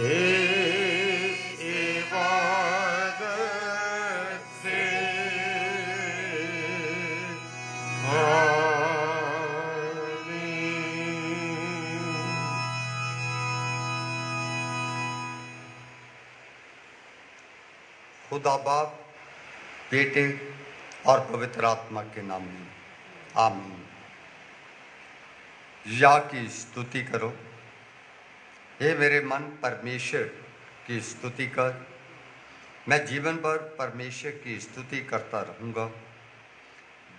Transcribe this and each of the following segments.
इस इबादत से खुदा बाप, बेटे और पवित्र आत्मा के नाम में आमीन। या की स्तुति करो। हे मेरे मन, परमेश्वर की स्तुति कर। मैं जीवन भर परमेश्वर की स्तुति करता रहूँगा।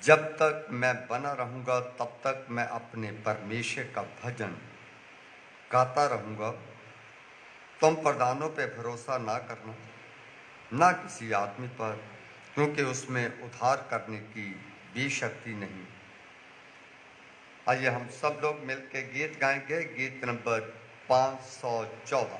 जब तक मैं बना रहूँगा तब तक मैं अपने परमेश्वर का भजन गाता रहूँगा। तुम प्रधानों पे भरोसा ना करना, ना किसी आदमी पर, क्योंकि उसमें उद्धार करने की भी शक्ति नहीं। आइए हम सब लोग मिलकर गीत गाएंगे। गीत नंबर 514।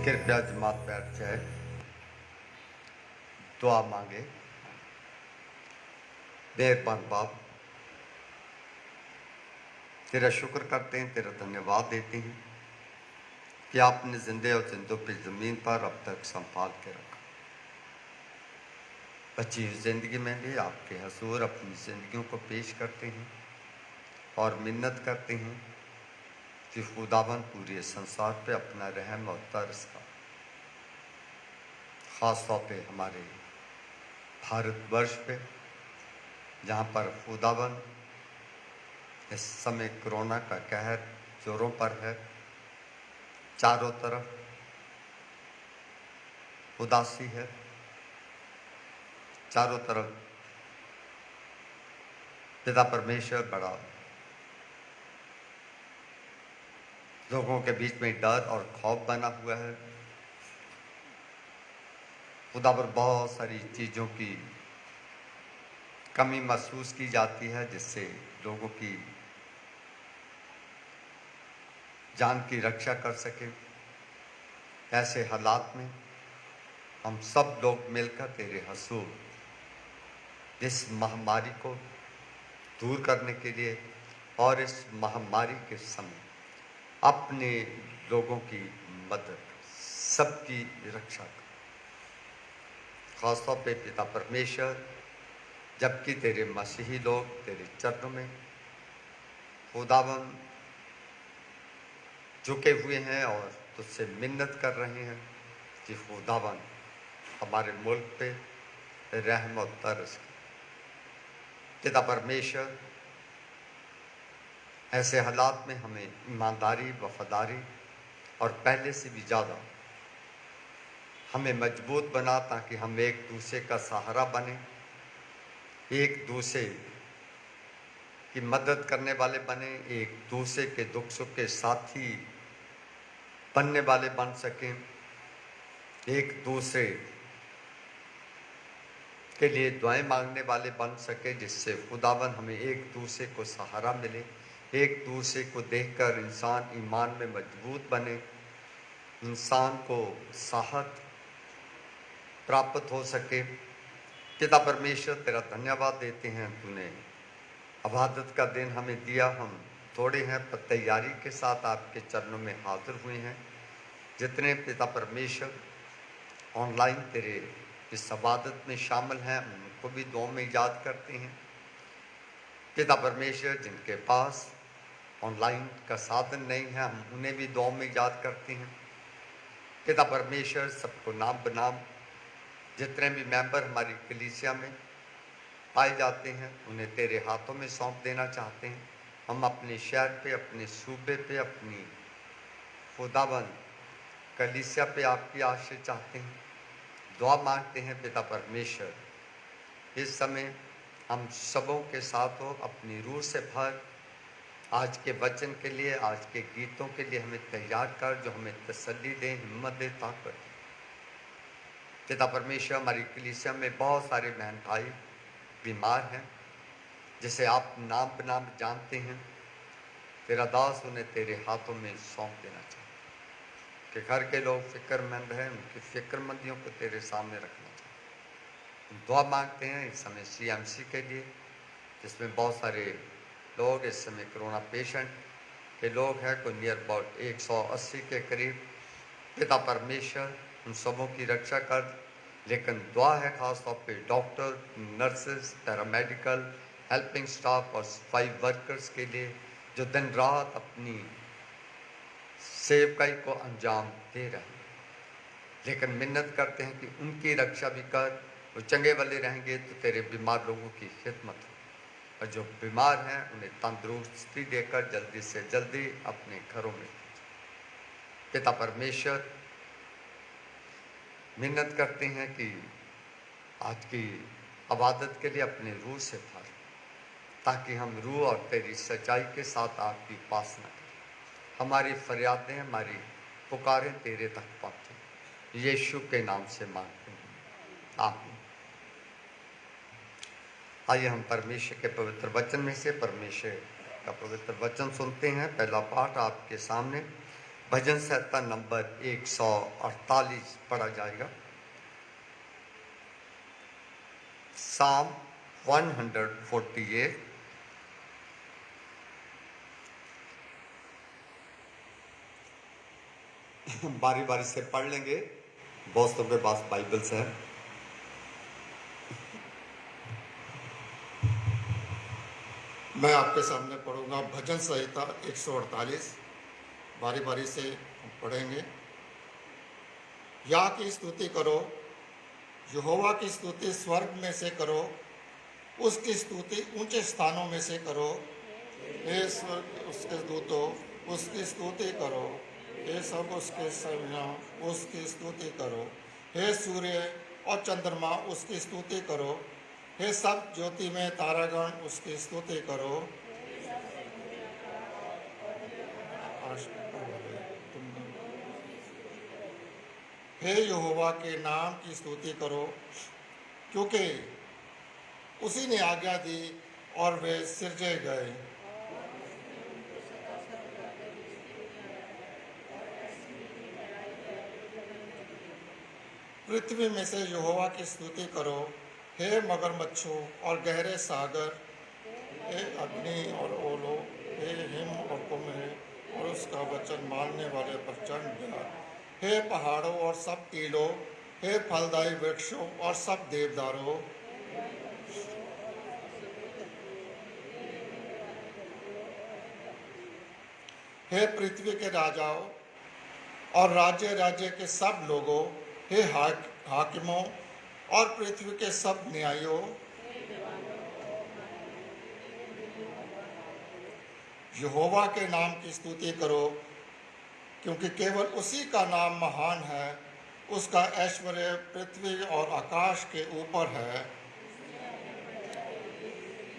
कृपया जमात बैठ जाए, दुआ मांगे। मेहरबान बाप, तेरा शुक्र करते हैं, तेरा धन्यवाद देते हैं कि आपने जिंदे और जिंदों पे ज़मीन पर अब तक संभाल के रखा। बची हुई ज़िंदगी में भी आपके हजूर अपनी ज़िंदगियों को पेश करते हैं और मिन्नत करते हैं कि खुदावन पूरे संसार पे अपना रहम और तरस का, ख़ास तौर पे हमारे भारतवर्ष पे, जहाँ पर खुदावन इस समय कोरोना का कहर जोरों पर है, चारों तरफ उदासी है, चारों तरफ पिता परमेश्वर बड़ा, लोगों के बीच में डर और खौफ बना हुआ है। खुदा पर बहुत सारी चीज़ों की कमी महसूस की जाती है, जिससे लोगों की जान की रक्षा कर सके। ऐसे हालात में हम सब लोग मिलकर तेरे हसूर इस महामारी को दूर करने के लिए और इस महामारी के समय अपने लोगों की मदद, सबकी रक्षा कर। खासतौर पे पिता परमेश्वर, जबकि तेरे मसीही लोग तेरे चरणों में खुदावन झुके हुए हैं और तुझसे मिन्नत कर रहे हैं कि खुदावन हमारे मुल्क पे रहम और तरस कर। पिता परमेश्वर, ऐसे हालात में हमें ईमानदारी, वफादारी और पहले से भी ज़्यादा हमें मजबूत बना, ताकि हम एक दूसरे का सहारा बने, एक दूसरे की मदद करने वाले बने, एक दूसरे के दुख सुख के साथी बनने वाले बन सकें, एक दूसरे के लिए दुआएं मांगने वाले बन सके, जिससे खुदावन हमें एक दूसरे को सहारा मिले, एक दूसरे को देखकर इंसान ईमान में मजबूत बने, इंसान को साहत प्राप्त हो सके। पिता परमेश्वर, तेरा धन्यवाद देते हैं, तूने इबादत का दिन हमें दिया। हम थोड़े हैं पर तैयारी के साथ आपके चरणों में हाजिर हुए हैं। जितने पिता परमेश्वर ऑनलाइन तेरे इस इबादत में शामिल हैं, उनको भी दुआ में याद करते हैं। पिता परमेश्वर, जिनके पास ऑनलाइन का साधन नहीं है, हम उन्हें भी दुआ में याद करते हैं। पिता परमेश्वर, सबको नाम बनाम जितने भी मेंबर हमारी कलीसिया में पाए जाते हैं, उन्हें तेरे हाथों में सौंप देना चाहते हैं। हम अपने शहर पे, अपने सूबे पे, अपनी खुदाबंद कलीसिया पे आपकी आशीष चाहते हैं, दुआ मांगते हैं। पिता परमेश्वर, इस समय हम सबों के साथ हो, अपनी रूह से भर, आज के वचन के लिए, आज के गीतों के लिए हमें तैयार कर, जो हमें तसल्ली दे, हिम्मत दे, ताकत। पिता परमेश्वर, हमारी कलीसिया में बहुत सारे बहन भाई बीमार हैं, जिसे आप नाम बनाम जानते हैं। तेरा दास उन्हें तेरे हाथों में सौंप देना चाहता है कि घर के लोग फिक्रमंद हैं, उनकी फिक्रमंदियों को तेरे सामने रखना चाहते हैं। दुआ मांगते हैं इस समय CMC के लिए, जिसमें बहुत सारे लोग इस समय कोरोना पेशेंट के लोग हैं, कोई नियर अबाउट 180 के करीब। पिता परमेश्वर, उन सबों की रक्षा कर। लेकिन दुआ है खास तौर पे doctor, nurses, paramedical, helping staff और सफाई वर्कर्स के लिए, जो दिन रात अपनी सेवकाई को अंजाम दे रहे हैं। लेकिन मिन्नत करते हैं कि उनकी रक्षा भी कर। वो चंगे वाले रहेंगे तो तेरे बीमार लोगों की खिदमत हो, और जो बीमार हैं उन्हें तंदुरुस्ती देकर जल्दी से जल्दी अपने घरों में। पिता परमेश्वर, मिन्नत करते हैं कि आज की इबादत के लिए अपने रूह से भर, ताकि हम रूह और तेरी सच्चाई के साथ आपकी उपासना करें। हमारी फरियादें, हमारी पुकारें तेरे तक पहुँचें, यीशु के नाम से मांगते हैं, आमीन। आइए हम परमेश्वर के पवित्र वचन में से परमेश्वर का पवित्र वचन सुनते हैं। पहला पाठ आपके सामने भजन संहिता नंबर 148 पढ़ा जाएगा। Psalm 148। बारी बारी से पढ़ लेंगे, बहुत के पास बाइबल्स है। मैं आपके सामने पढ़ूंगा भजन संहिता 148। बारी बारी से हम पढ़ेंगे। या की स्तुति करो, यहोवा की स्तुति स्वर्ग में से करो, उसकी स्तुति ऊंचे स्थानों में से करो। हे स्वर्ग उसके दूतों, उसकी स्तुति करो। हे सब उसके सेना उसकी स्तुति करो। हे सूर्य और चंद्रमा उसकी स्तुति करो। हे सब ज्योति में तारागण उसकी स्तुति करो। हे यहोवा के नाम की स्तुति करो, क्योंकि उसी ने आज्ञा दी और वे सिरजे गए। पृथ्वी में से यहोवा की स्तुति करो। हे मगरमच्छों और गहरे सागर, हे अग्नि और ओलो, हे हिम और कुम्भ और उसका वचन मानने वाले प्रचंड ज्ञान, हे पहाड़ों और सब टीलों, हे फलदायी वृक्षों और सब देवदारों, हे पृथ्वी के राजाओं और राज्य राज्य के सब लोगों, हे हाकिमों और पृथ्वी के सब न्यायियों, यहोवा के नाम की स्तुति करो, क्योंकि केवल उसी का नाम महान है। उसका ऐश्वर्य पृथ्वी और आकाश के ऊपर है।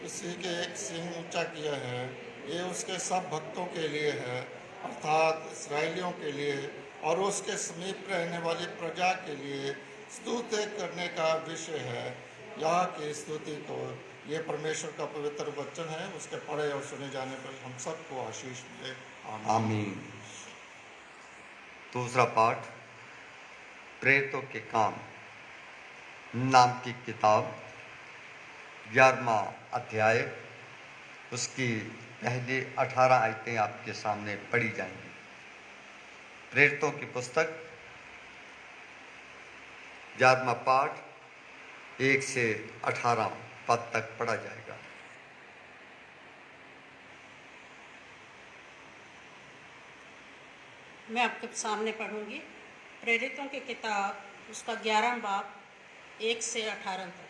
उसी के एक सिंह ऊंचा किया है। ये उसके सब भक्तों के लिए है, अर्थात इस्राएलियों के लिए और उसके समीप रहने वाली प्रजा के लिए स्तुति करने का विषय है। यहाँ की स्तुति को, ये परमेश्वर का पवित्र वचन है। उसके पढ़े और सुने जाने पर हम सबको आशीष मिले। आमीन। दूसरा पाठ, प्रेरितों के काम नाम की किताब, 11वां अध्याय, उसकी पहली 18 आयतें आपके सामने पढ़ी जाएंगी। प्रेरितों की पुस्तक 11वां पाठ 1 से 18 पद तक पढ़ा जाएगा। मैं आपके सामने पढ़ूंगी। प्रेरितों की किताब, उसका 11वां बाब 1 से 18 तक।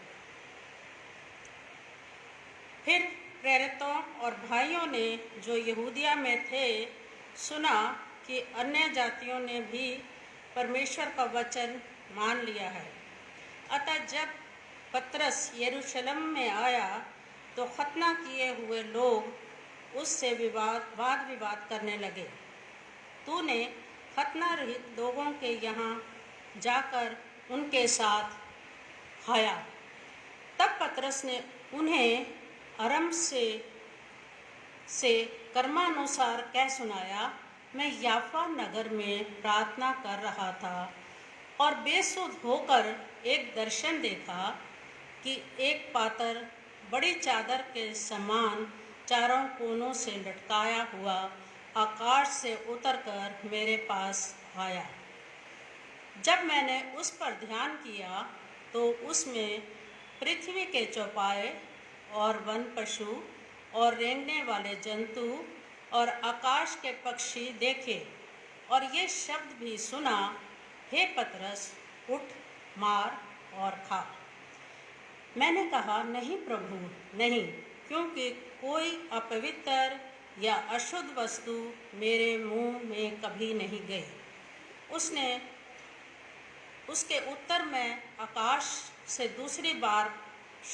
फिर प्रेरितों और भाइयों ने जो यहूदिया में थे सुना कि अन्य जातियों ने भी परमेश्वर का वचन मान लिया है। अतः जब पतरस यरूशलेम में आया तो खतना किए हुए लोग उससे वाद विवाद करने लगे। तूने खतना रहित लोगों के यहाँ जाकर उनके साथ खाया। तब पतरस ने उन्हें अरम से कर्मानुसार कह सुनाया, मैं याफा नगर में प्रार्थना कर रहा था और बेसुध होकर एक दर्शन देखा कि एक पातर बड़ी चादर के समान चारों कोनों से लटकाया हुआ आकाश से उतरकर मेरे पास आया। जब मैंने उस पर ध्यान किया तो उसमें पृथ्वी के चौपाए और वन पशु और रेंगने वाले जंतु और आकाश के पक्षी देखे और ये शब्द भी सुना, हे पतरस, उठ, मार और खा। मैंने कहा, नहीं प्रभु, नहीं, क्योंकि कोई अपवित्र या अशुद्ध वस्तु मेरे मुंह में कभी नहीं गई। उसके उत्तर में आकाश से दूसरी बार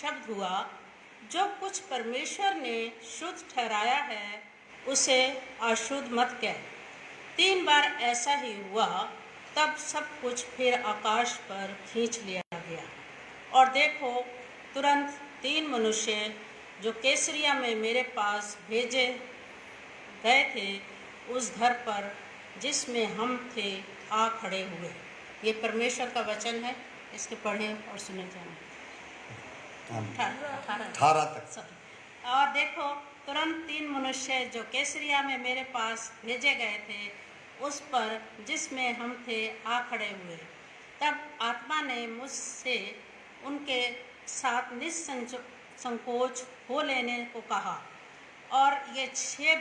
शब्द हुआ, जो कुछ परमेश्वर ने शुद्ध ठहराया है उसे अशुद्ध मत कह। 3 बार ऐसा ही हुआ। तब सब कुछ फिर आकाश पर खींच लिया गया और देखो, तुरंत 3 मनुष्य जो कैसरिया में मेरे पास भेजे गए थे उस घर पर जिसमें हम थे आ खड़े हुए। ये परमेश्वर का वचन है। इसके पढ़े और सुने जाना। 18 तक। और देखो, तुरंत 3 मनुष्य जो कैसरिया में मेरे पास भेजे गए थे उस पर जिसमें हम थे आ खड़े हुए। तब आत्मा ने मुझसे उनके साथ निसंकोच हो लेने को कहा और ये 6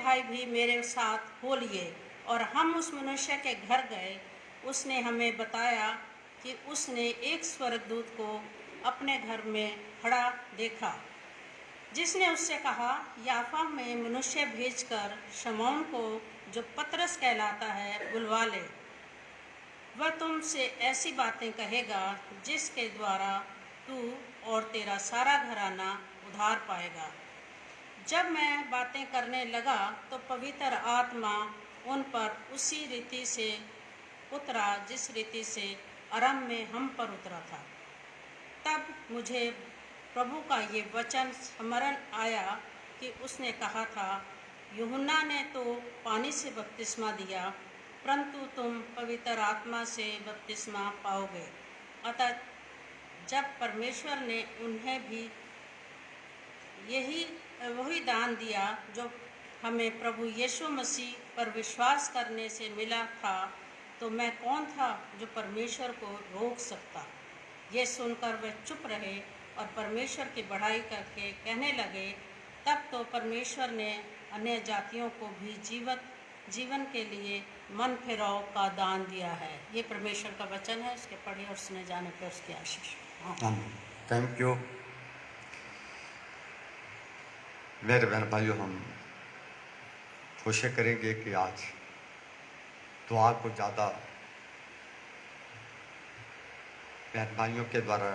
भाई भी मेरे साथ हो लिए और हम उस मनुष्य के घर गए। उसने हमें बताया कि उसने एक स्वर्गदूत को अपने घर में खड़ा देखा जिसने उससे कहा, याफा में मनुष्य भेजकर शमौन को, जो पतरस कहलाता है, बुलवा ले। वह तुमसे ऐसी बातें कहेगा जिसके द्वारा तू और तेरा सारा घराना उद्धार पाएगा। जब मैं बातें करने लगा तो पवित्र आत्मा उन पर उसी रीति से उतरा जिस रीति से अरम में हम पर उतरा था। तब मुझे प्रभु का ये वचन स्मरण आया कि उसने कहा था, यूहन्ना ने तो पानी से बपतिस्मा दिया, परंतु तुम पवित्र आत्मा से बपतिस्मा पाओगे। अतः जब परमेश्वर ने उन्हें भी वही दान दिया जो हमें प्रभु यीशु मसीह पर विश्वास करने से मिला था, तो मैं कौन था जो परमेश्वर को रोक सकता। ये सुनकर वे चुप रहे और परमेश्वर की बढ़ाई करके कहने लगे, तब तो परमेश्वर ने अन्य जातियों को भी जीवन के लिए मन फिराव का दान दिया है। ये परमेश्वर का वचन है। इसके पढ़े और सुने जाने पर उसकी आशीष। Thank you. मेरे बहन भाइयों, हम कोशिश करेंगे कि आज दुआ को ज़्यादा बहन भाइयों के द्वारा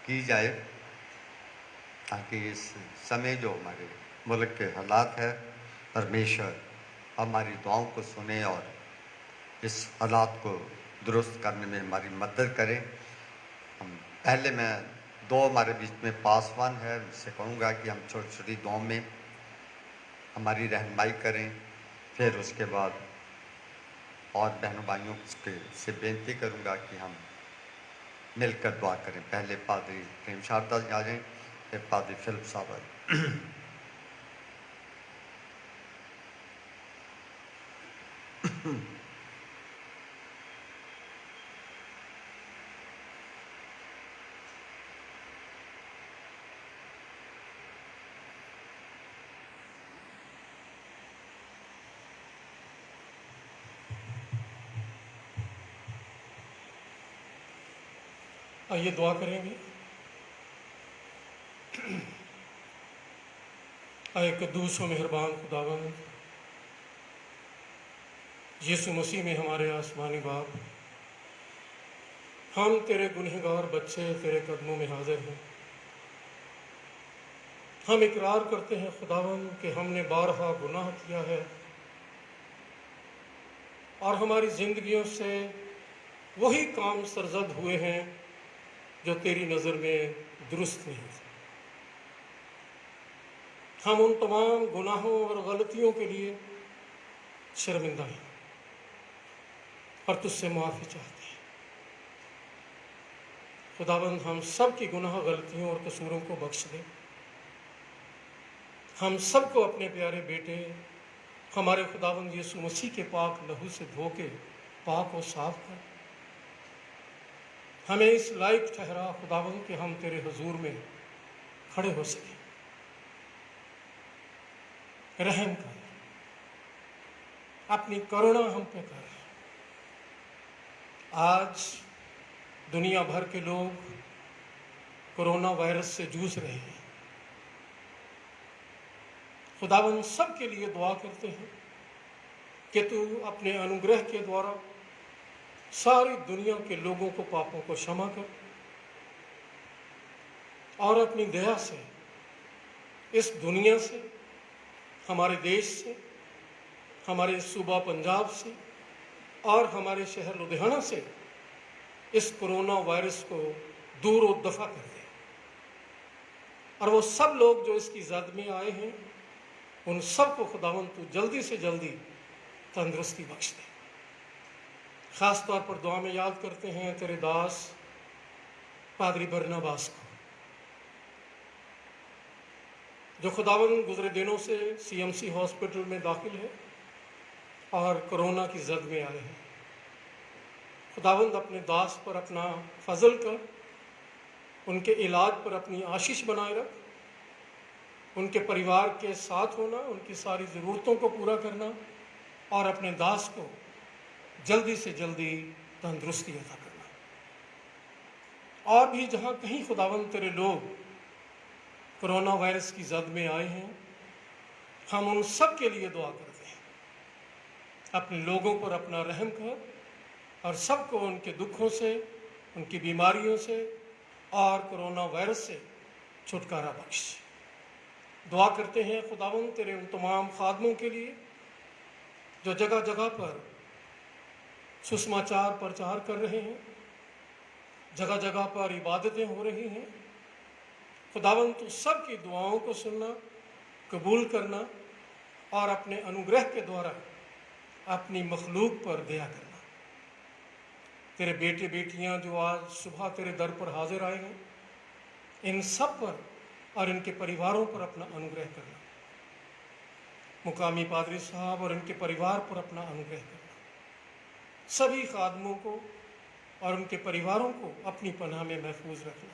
की जाए, ताकि इस समय जो हमारे मुल्क के हालात है, परमेश्वर हमारी दुआओं को सुने और इस हालात को दुरुस्त करने में हमारी मदद करें। पहले मैं दो हमारे बीच में पासवान है, उनसे कहूँगा कि हम छोटी छोटी दुआओं में हमारी रहनुमाई करें। फिर उसके बाद और बहनों भाइयों से बेनती करूँगा कि हम मिलकर दुआ करें। पहले पादरी प्रेम शारदा जी आ जाएँ, फिर पादरी फिलिप साहब आए। आइए दुआ करेंगे। आए कद्दूस व मेहरबान खुदावंद, यीशु मसीह में हमारे आसमानी बाप, हम तेरे गुनहगार बच्चे तेरे कदमों में हाजिर हैं। हम इकरार करते हैं खुदावंद कि हमने बारहा गुनाह किया है और हमारी जिंदगियों से वही काम सरजद हुए हैं जो तेरी नज़र में दुरुस्त नहीं थे। हम उन तमाम गुनाहों और गलतियों के लिए शर्मिंदा हैं और तुझसे माफ़ी चाहते हैं। खुदाबंद, हम सब की गुनाह, गलतियों और कसूरों को बख्श दे। हम सबको अपने प्यारे बेटे हमारे खुदाबंद यीशु मसीह के पाक लहू से धो के पाक और साफ कर हमें इस लायक ठहरा खुदाबंद कि हम तेरे हुजूर में खड़े हो सकें। रहम कर, अपनी करुणा हम पे कर। आज दुनिया भर के लोग कोरोना वायरस से जूझ रहे हैं। खुदावन सब के लिए दुआ करते हैं कि तू अपने अनुग्रह के द्वारा सारी दुनिया के लोगों को पापों को क्षमा कर और अपनी दया से इस दुनिया से, हमारे देश से, हमारे सूबा पंजाब से और हमारे शहर लुधियाना से इस कोरोना वायरस को दूर और दफा कर दे। और वो सब लोग जो इसकी जद में आए हैं, उन सब को खुदावन तू जल्दी से जल्दी तंदुरुस्ती बख्श दे। ख़ास तौर पर दुआ में याद करते हैं तेरे दास पादरी बरनबास को, जो खुदावन गुजरे दिनों से CMC हॉस्पिटल में दाखिल है और कोरोना की जद में आए हैं। खुदावंद अपने दास पर अपना फजल कर, उनके इलाज पर अपनी आशीष बनाए रख, उनके परिवार के साथ होना, उनकी सारी ज़रूरतों को पूरा करना और अपने दास को जल्दी से जल्दी तंदुरुस्ती अता करना। और भी जहाँ कहीं खुदावंद तेरे लोग कोरोना वायरस की जद में आए हैं, हम उन सब के लिए दुआ करते हैं। अपने लोगों पर अपना रहम कर और सबको उनके दुखों से, उनकी बीमारियों से और कोरोना वायरस से छुटकारा बख्श। दुआ करते हैं खुदावंद तेरे उन तमाम खादमों के लिए जो जगह जगह पर सुसमाचार प्रचार कर रहे हैं, जगह जगह पर इबादतें हो रही हैं। खुदावंद तू सब की दुआओं को सुनना, कबूल करना और अपने अनुग्रह के द्वारा अपनी मखलूक पर दया करना। तेरे बेटे बेटियां जो आज सुबह तेरे दर पर हाजिर आए हैं, इन सब पर और इनके परिवारों पर अपना अनुग्रह करना। मुकामी पादरी साहब और इनके परिवार पर अपना अनुग्रह करना। सभी खादमों को और उनके परिवारों को अपनी पनाह में महफूज रखना।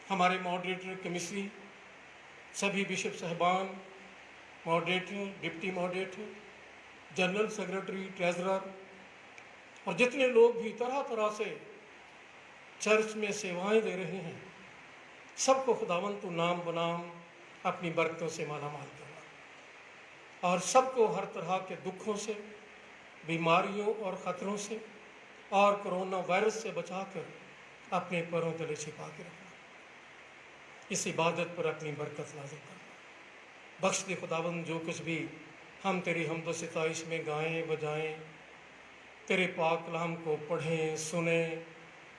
हमारे मॉडरेटर कमिश्नरी, सभी बिशप साहबान, moderator, deputy moderator, general secretary, treasurer और जितने लोग भी तरह तरह से चर्च में सेवाएं दे रहे हैं, सबको खुदावंद तू नाम बनाम अपनी बरकतों से मालामाल करना और सबको हर तरह के दुखों से, बीमारियों और ख़तरों से और कोरोना वायरस से बचाकर अपने पैरों तले छिपा के रखना। इस इबादत पर अपनी बरकत नाज़िल करना। बख्श दे खुदावंद जो कुछ भी हम तेरी हम्द व सिताइश में गाएं बजाएं, तेरे पाक कलाम को पढ़ें सुनें,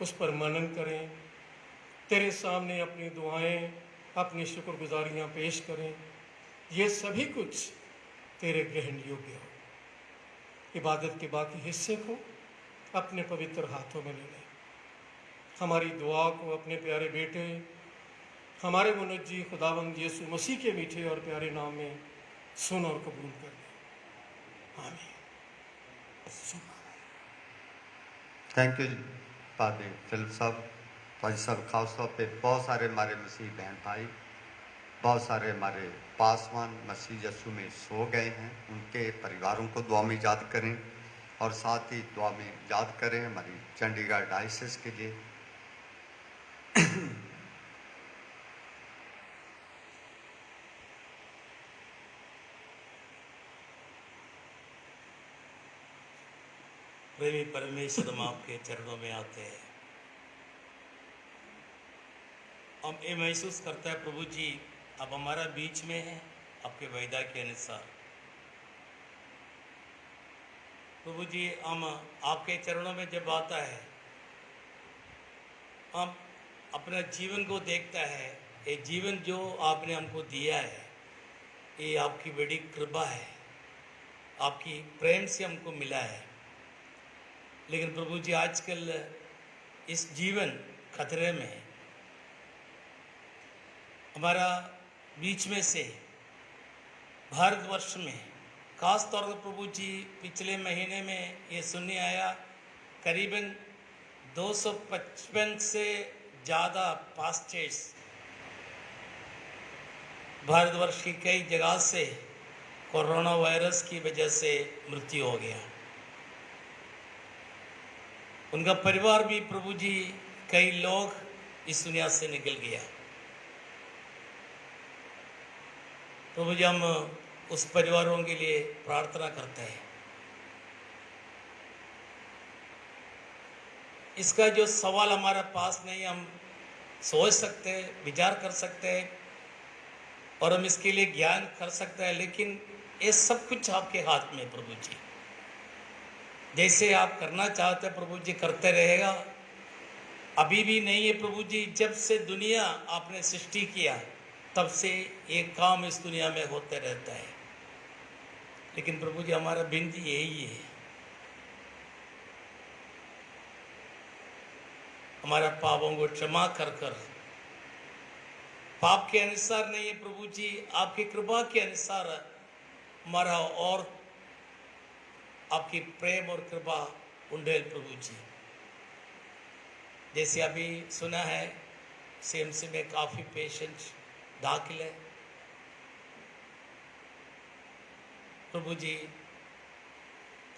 उस पर मनन करें, तेरे सामने अपनी दुआएं, अपनी शुक्रगुजारियाँ पेश करें, ये सभी कुछ तेरे ग्रहण योग्य हो। इबादत के बाकी हिस्से को अपने पवित्र हाथों में ले लें। हमारी दुआ को अपने प्यारे बेटे हमारे मुनज्जी खुदावंद यीशु मसीह के मीठे और प्यारे नाम में सुन और कबूल कर लें। आमीन। थैंक यू पादरी फिलिप साहब, पाजी साहब। खास तौर पे बहुत सारे हमारे मसीह बहन भाई, बहुत सारे हमारे पासवान मसीह यीशु में सो गए हैं, उनके परिवारों को दुआ में याद करें और साथ ही दुआ में याद करें हमारी चंडीगढ़ डायसिस के लिए। प्रेमी परमेश्वर, हम आपके चरणों में आते हैं। हम ये महसूस करता है प्रभु जी अब हमारा बीच में है आपके वायदा के अनुसार। प्रभु जी हम आपके चरणों में जब आता है, हम अपना जीवन को देखता है, ये जीवन जो आपने हमको दिया है ये आपकी बड़ी कृपा है, आपकी प्रेम से हमको मिला है। लेकिन प्रभु जी आजकल इस जीवन खतरे में है। हमारा बीच में से भारतवर्ष में खास तौर पर प्रभु जी पिछले महीने में ये सुनने आया करीबन 255 से ज़्यादा पास्टर्स भारतवर्ष की कई जगह से कोरोना वायरस की वजह से मृत्यु हो गया। उनका परिवार भी प्रभु जी कई लोग इस दुनिया से निकल गया। प्रभु जी हम उस परिवारों के लिए प्रार्थना करते हैं। इसका जो सवाल हमारे पास नहीं, हम सोच सकते हैं, विचार कर सकते हैं और हम इसके लिए ज्ञान कर सकते हैं, लेकिन ये सब कुछ आपके हाथ में प्रभु जी। जैसे आप करना चाहते हैं प्रभु जी करते रहेगा। अभी भी नहीं है प्रभु जी, जब से दुनिया आपने सृष्टि किया तब से ये काम इस दुनिया में होते रहता है। लेकिन प्रभु जी हमारा विनती यही है, हमारा पापों को क्षमा कर कर, पाप के अनुसार नहीं है प्रभु जी, आपकी कृपा के अनुसार हमारा और आपकी प्रेम और कृपा उंडेल प्रभु जी। जैसे अभी सुना है सीएमसी में काफ़ी पेशेंट दाखिल है। प्रभु जी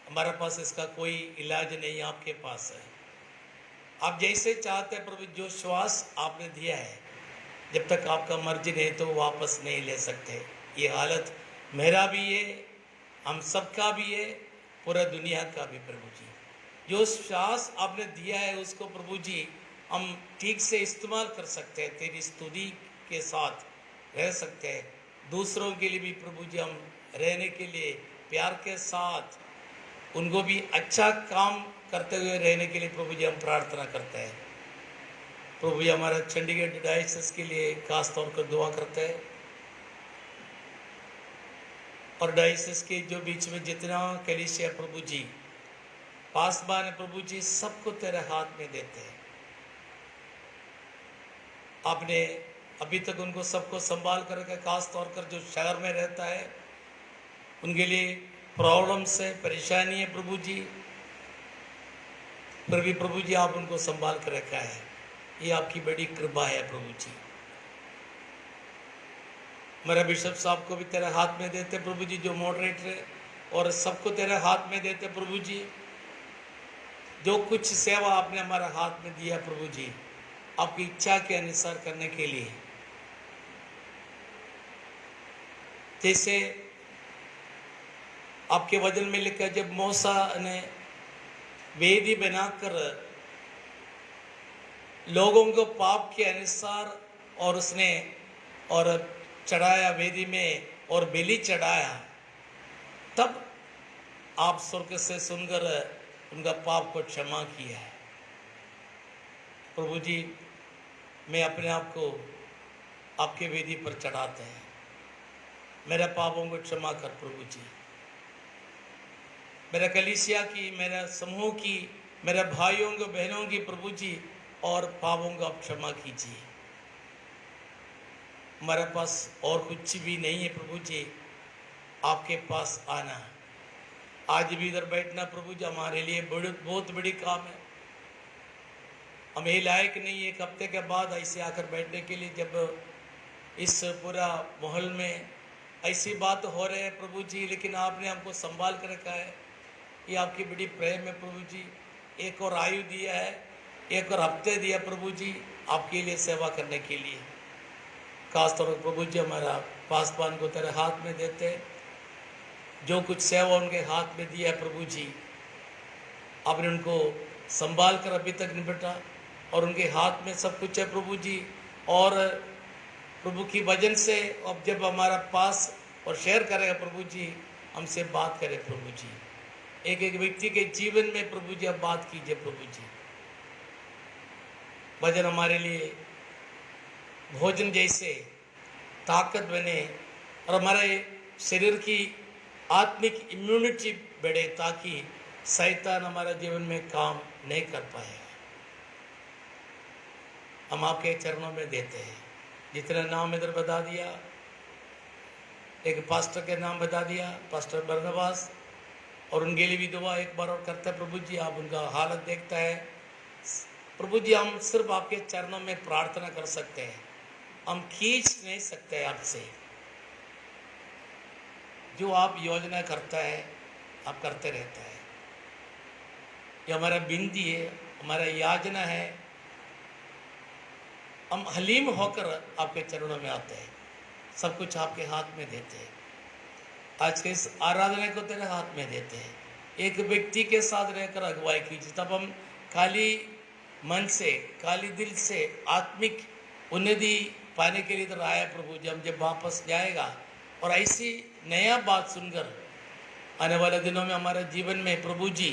हमारे पास इसका कोई इलाज नहीं, आपके पास है। आप जैसे चाहते हैं प्रभु, जो श्वास आपने दिया है जब तक आपका मर्जी नहीं तो वापस नहीं ले सकते। ये हालत मेरा भी है, हम सबका भी है, पूरा दुनिया का भी प्रभु जी। जो श्वास आपने दिया है उसको प्रभु जी हम ठीक से इस्तेमाल कर सकते हैं, तेरी स्तुति के साथ रह सकते हैं। दूसरों के लिए भी प्रभु जी हम रहने के लिए प्यार के साथ उनको भी अच्छा काम करते हुए रहने के लिए प्रभु जी हम प्रार्थना करते हैं। प्रभु जी हमारा चंडीगढ़ डायसिस के लिए खास तौर पर दुआ करते हैं, और डायसिस के जो बीच में जितना कलीसिया प्रभु जी पासबान है प्रभु जी, सबको तेरे हाथ में देते हैं। आपने अभी तक उनको सबको संभाल कर रखा है, खास तौर पर जो शहर में रहता है उनके लिए प्रॉब्लम्स है, परेशानी है प्रभु जी, फिर भी प्रभु जी आप उनको संभाल कर रखा है। ये आपकी बड़ी कृपा है प्रभु जी। मेरा बिशप साहब को भी तेरे हाथ में देते प्रभु जी, जो मॉडरेटर है, और सबको तेरे हाथ में देते प्रभु जी। जो कुछ सेवा आपने हमारा हाथ में दिया प्रभु जी, आपकी इच्छा के अनुसार करने के लिए, जैसे आपके वचन में लिखा, जब मूसा ने वेदी बनाकर लोगों को पाप के अनुसार और उसने और चढ़ाया वेदी में और बलि चढ़ाया, तब आप स्वर्ग से सुनकर उनका पाप को क्षमा किया है। प्रभु जी मैं अपने आप को आपके वेदी पर चढ़ाते हैं, मेरे पापों को क्षमा कर प्रभु जी। मेरा कलीसिया की, मेरा समूह की, मेरे भाइयों को बहनों की प्रभु जी और पापों को आप क्षमा कीजिए। हमारे पास और कुछ भी नहीं है प्रभु जी, आपके पास आना, आज भी इधर बैठना प्रभु जी हमारे लिए बहुत बड़ी काम है। हम ये लायक नहीं, एक हफ्ते के बाद ऐसे आकर बैठने के लिए, जब इस पूरा माहौल में ऐसी बात हो रहे हैं प्रभु जी, लेकिन आपने हमको संभाल कर रखा है। ये आपकी बड़ी प्रेम है प्रभु जी। एक और आयु दिया है, एक और हफ्ते दिया प्रभु जी आपके लिए सेवा करने के लिए। खासतौर पर प्रभु जी हमारा पासवान को तेरे हाथ में देते हैं, जो कुछ सेवा उनके हाथ में दिया है प्रभु जी, आपने उनको संभाल कर अभी तक निपटा, और उनके हाथ में सब कुछ है प्रभु जी। और प्रभु की वजन से अब जब हमारा पास और शेयर करेगा प्रभु जी, हमसे बात करें प्रभु जी, एक एक व्यक्ति के जीवन में प्रभु जी अब बात कीजिए प्रभु जी। वजन हमारे लिए भोजन जैसे ताकत बने, और हमारे शरीर की आत्मिक इम्यूनिटी बढ़े, ताकि शैतान हमारा जीवन में काम नहीं कर पाए। हम आपके चरणों में देते हैं। जितना नाम इधर बता दिया, एक पास्टर के नाम बता दिया, पास्टर बरनबास, और उनके लिए भी दुआ एक बार और करता है प्रभु जी। आप उनका हालत देखता है प्रभु जी। हम सिर्फ आपके चरणों में प्रार्थना कर सकते हैं, हम खींच नहीं सकते आपसे। जो आप योजना करता है आप करते रहता है। ये हमारा विनती है, हमारा याचना है। हम हलीम होकर आपके चरणों में आते हैं, सब कुछ आपके हाथ में देते हैं। आज के इस आराधना को तेरे हाथ में देते हैं। एक व्यक्ति के साथ रहकर अगुवाई कीजिए, तब हम खाली मन से, खाली दिल से आत्मिक उन्नति पाने के लिए तो आया प्रभु जी। हम जब वापस जाएगा और ऐसी नया बात सुनकर आने वाले दिनों में हमारे जीवन में प्रभु जी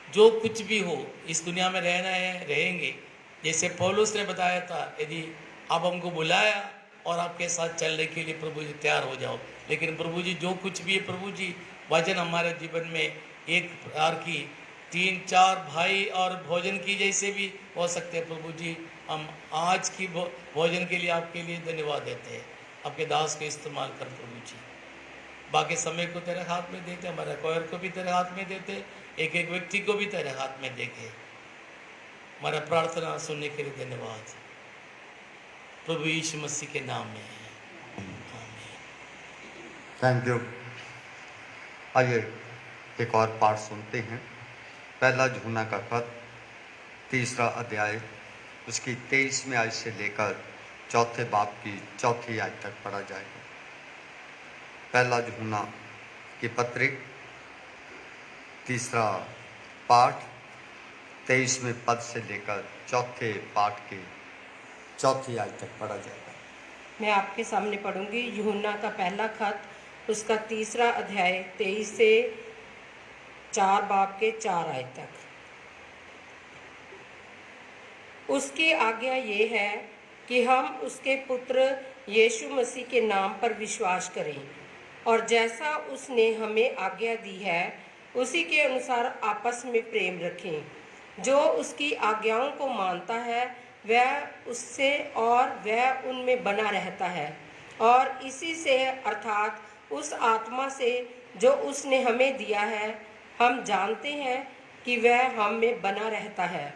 जो कुछ भी हो, इस दुनिया में रहना है रहेंगे। जैसे पौलुस ने बताया था, यदि आप हमको बुलाया और आपके साथ चलने के लिए प्रभु जी तैयार हो जाओ। लेकिन प्रभु जी जो कुछ भी है प्रभु जी, वचन हमारे जीवन में एक प्रकार की 3-4 भाई और भोजन की जैसे भी हो सकते हैं प्रभु जी। हम आज की भोजन के लिए आपके लिए धन्यवाद देते हैं। आपके दास के इस्तेमाल कर प्रभु जी। बाकी समय को तेरे हाथ में देते, हमारे कोयर को भी तेरे हाथ में देते, एक एक व्यक्ति को भी तेरे हाथ में देखे। हमारा प्रार्थना सुनने के लिए धन्यवाद प्रभु यीशु मसीह के नाम में। Thank you. आइए एक और पाठ सुनते हैं। पहला यूहन्ना का खत 3 अध्याय उसकी 23वें आयत से लेकर चौथे बाब की चौथी आयत तक पढ़ा जाएगा। पहला यूहन्ना की पत्री, तीसरा पाठ 23वें पद से लेकर चौथे पाठ की चौथी आयत तक पढ़ा जाएगा। मैं आपके सामने पढ़ूंगी यूहन्ना का पहला खत, उसका 3रा अध्याय 23 से 4 बाब के 4 आयत तक। उसकी आज्ञा ये है कि हम उसके पुत्र यीशु मसीह के नाम पर विश्वास करें और जैसा उसने हमें आज्ञा दी है उसी के अनुसार आपस में प्रेम रखें। जो उसकी आज्ञाओं को मानता है वह उससे और वह उनमें बना रहता है, और इसी से अर्थात उस आत्मा से जो उसने हमें दिया है हम जानते हैं कि वह हम में बना रहता है।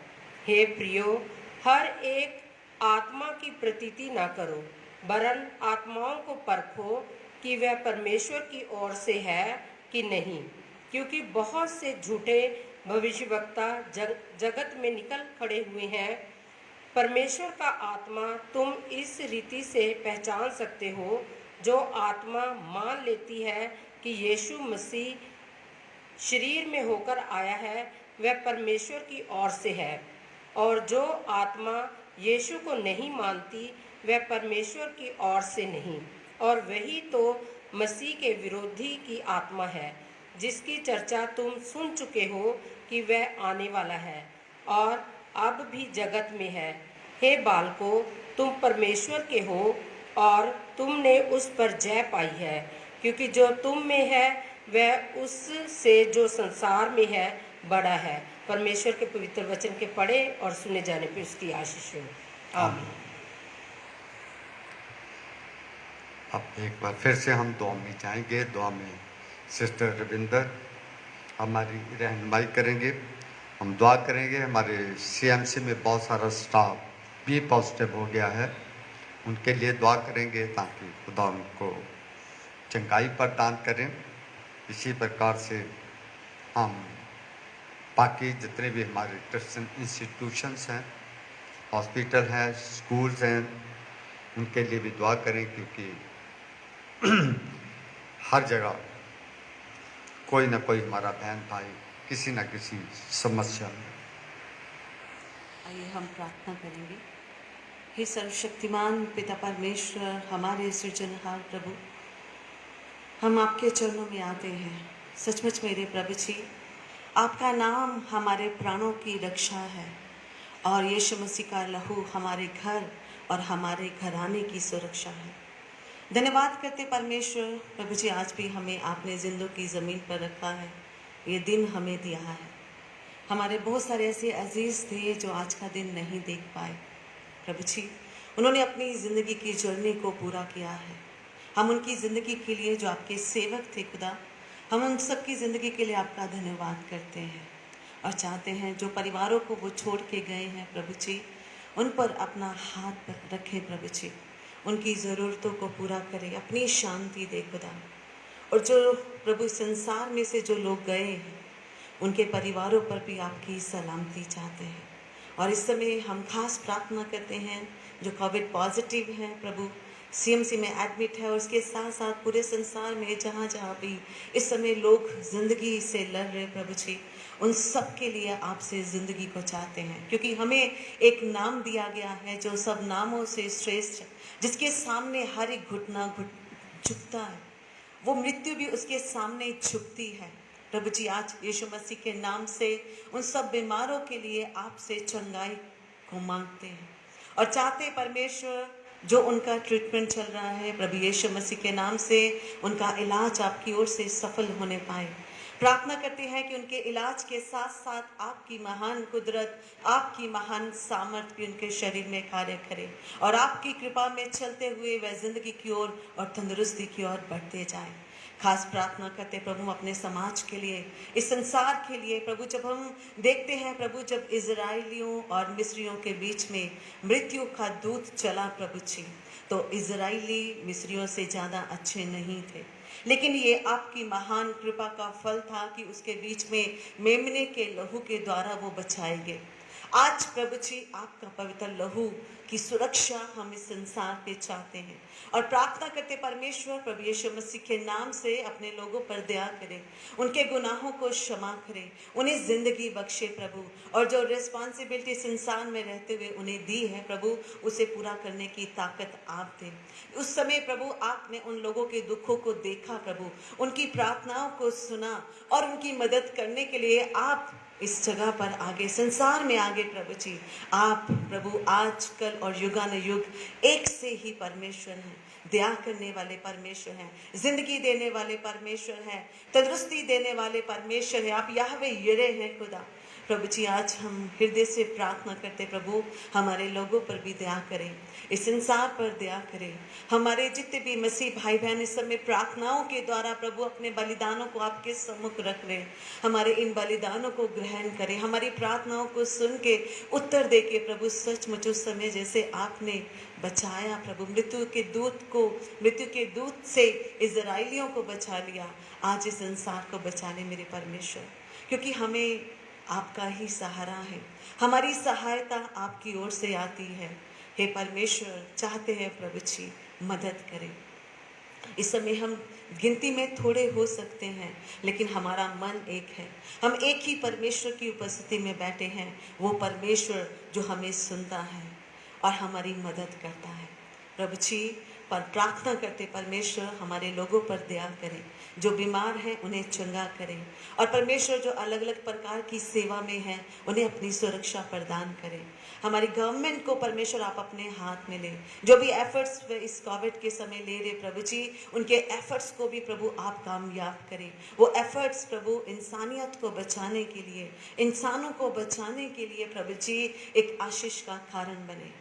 हे प्रियो, हर एक आत्मा की प्रतीति ना करो, वरन आत्माओं को परखो कि वह परमेश्वर की ओर से है कि नहीं, क्योंकि बहुत से झूठे भविष्यवक्ता जगत में निकल खड़े हुए हैं। परमेश्वर का आत्मा तुम इस रीति से पहचान सकते हो, जो आत्मा मान लेती है कि यीशु मसीह शरीर में होकर आया है वह परमेश्वर की ओर से है, और जो आत्मा यीशु को नहीं मानती वह परमेश्वर की ओर से नहीं, और वही तो मसीह के विरोधी की आत्मा है, जिसकी चर्चा तुम सुन चुके हो कि वह आने वाला है और अब भी जगत में है। हे बालकों, तुम परमेश्वर के हो और तुमने उस पर जय पाई है, क्योंकि जो तुम में है वह उससे जो संसार में है बड़ा है। परमेश्वर के पवित्र वचन के पढ़े और सुने जाने पर उसकी आशीष हो। आमीन। अब एक बार फिर से हम दुआ में जाएंगे। दुआ में सिस्टर रविंदर हमारी रहनुमाई करेंगे। हम दुआ करेंगे। हमारे सीएमसी में बहुत सारा स्टाफ भी पॉजिटिव हो गया है, उनके लिए दुआ करेंगे ताकि खुदा उनको चंगाई प्रदान करें। इसी प्रकार से हम बाकी जितने भी हमारे क्रिश्चियन इंस्टीट्यूशंस हैं, हॉस्पिटल हैं, स्कूल्स हैं, उनके लिए भी दुआ करें, क्योंकि हर जगह कोई ना कोई हमारा बहन भाई किसी न किसी समस्या में। आइए हम प्रार्थना करेंगे। हे सर्वशक्तिमान पिता परमेश्वर, हमारे सृजनहार प्रभु, हम आपके चरणों में आते हैं। सचमुच मेरे प्रभु जी, आपका नाम हमारे प्राणों की रक्षा है और यीशु मसीह का लहू हमारे घर और हमारे घराने की सुरक्षा है। धन्यवाद करते परमेश्वर प्रभु जी, आज भी हमें आपने जिंदों की ज़मीन पर रखा है, ये दिन हमें दिया है। हमारे बहुत सारे ऐसे अजीज़ थे जो आज का दिन नहीं देख पाए प्रभु जी, उन्होंने अपनी ज़िंदगी की जर्नी को पूरा किया है। हम उनकी ज़िंदगी के लिए जो आपके सेवक थे खुदा, हम उन सब की ज़िंदगी के लिए आपका धन्यवाद करते हैं और चाहते हैं जो परिवारों को वो छोड़ के गए हैं प्रभु जी, उन पर अपना हाथ रखें प्रभु जी, उनकी ज़रूरतों को पूरा करें, अपनी शांति दे खुदा। और जो प्रभु संसार में से जो लोग गए हैं उनके परिवारों पर भी आपकी सलामती चाहते हैं। और इस समय हम खास प्रार्थना करते हैं जो कोविड पॉजिटिव हैं प्रभु, सीएमसी में एडमिट है, और उसके साथ साथ पूरे संसार में जहाँ जहाँ भी इस समय लोग ज़िंदगी से लड़ रहे प्रभु जी, उन सब के लिए आपसे ज़िंदगी को चाहते हैं, क्योंकि हमें एक नाम दिया गया है जो सब नामों से श्रेष्ठ है, जिसके सामने हर एक घुटना झुकता है, वो मृत्यु भी उसके सामने झुकती है प्रभु जी। आज यीशु मसीह के नाम से उन सब बीमारों के लिए आपसे चंगाई को मांगते हैं और चाहते परमेश्वर जो उनका ट्रीटमेंट चल रहा है प्रभु यीशु मसीह के नाम से उनका इलाज आपकी ओर से सफल होने पाए। प्रार्थना करते हैं कि उनके इलाज के साथ साथ आपकी महान कुदरत, आपकी महान सामर्थ्य भी उनके शरीर में कार्य करे और आपकी कृपा में चलते हुए वह जिंदगी की ओर और तंदुरुस्ती की ओर बढ़ते जाए। खास प्रार्थना करते प्रभु अपने समाज के लिए, इस संसार के लिए प्रभु। जब हम देखते हैं प्रभु, जब इजराइलियों और मिस्रियों के बीच में मृत्यु का दूत चला प्रभु जी, तो इजराइली मिस्रियों से ज़्यादा अच्छे नहीं थे, लेकिन ये आपकी महान कृपा का फल था कि उसके बीच में मेमने के लहू के द्वारा वो बचाए गए। आज प्रभु जी आपका पवित्र लहू की सुरक्षा हम इस संसार पे चाहते हैं और प्रार्थना करते परमेश्वर प्रभु यीशु मसीह के नाम से अपने लोगों पर दया करे, उनके गुनाहों को क्षमा करे, उन्हें जिंदगी बख्शे प्रभु, और जो रिस्पॉन्सिबिलिटी संसार में रहते हुए उन्हें दी है प्रभु, उसे पूरा करने की ताकत आप दें। उस समय प्रभु आपने उन लोगों के दुखों को देखा प्रभु, उनकी प्रार्थनाओं को सुना और उनकी मदद करने के लिए आप इस जगह पर आगे, संसार में आगे प्रभु जी, आप प्रभु आज कल और युगानुयुग एक से ही परमेश्वर हैं, दया करने वाले परमेश्वर हैं, जिंदगी देने वाले परमेश्वर हैं, तंदुरुस्ती देने वाले परमेश्वर हैं। आप याहवे यिरे हैं खुदा। प्रभु जी आज हम हृदय से प्रार्थना करते प्रभु, हमारे लोगों पर भी दया करें, इस संसार पर दया करें। हमारे जितने भी मसीह भाई बहन इस समय प्रार्थनाओं के द्वारा प्रभु अपने बलिदानों को आपके सम्मुख रख रहे, हमारे इन बलिदानों को ग्रहण करें, हमारी प्रार्थनाओं को सुन के उत्तर दे के प्रभु सचमुच उस समय जैसे आपने बचाया प्रभु, मृत्यु के दूत से इजराइलियों को बचा लिया, आज इस संसार को बचा ले मेरे परमेश्वर, क्योंकि हमें आपका ही सहारा है, हमारी सहायता आपकी ओर से आती है। हे परमेश्वर, चाहते हैं प्रभु जी मदद करें। इस समय हम गिनती में थोड़े हो सकते हैं, लेकिन हमारा मन एक है, हम एक ही परमेश्वर की उपस्थिति में बैठे हैं, वो परमेश्वर जो हमें सुनता है और हमारी मदद करता है। प्रभु जी पर प्रार्थना करते परमेश्वर हमारे लोगों पर दया करें, जो बीमार हैं उन्हें चंगा करें, और परमेश्वर जो अलग अलग प्रकार की सेवा में हैं उन्हें अपनी सुरक्षा प्रदान करें। हमारी गवर्नमेंट को परमेश्वर आप अपने हाथ में लें, जो भी एफर्ट्स इस कोविड के समय ले रहे प्रभु जी, उनके एफर्ट्स को भी प्रभु आप कामयाब करें। वो एफर्ट्स प्रभु इंसानियत को बचाने के लिए, इंसानों को बचाने के लिए प्रभु जी एक आशीष का कारण बने।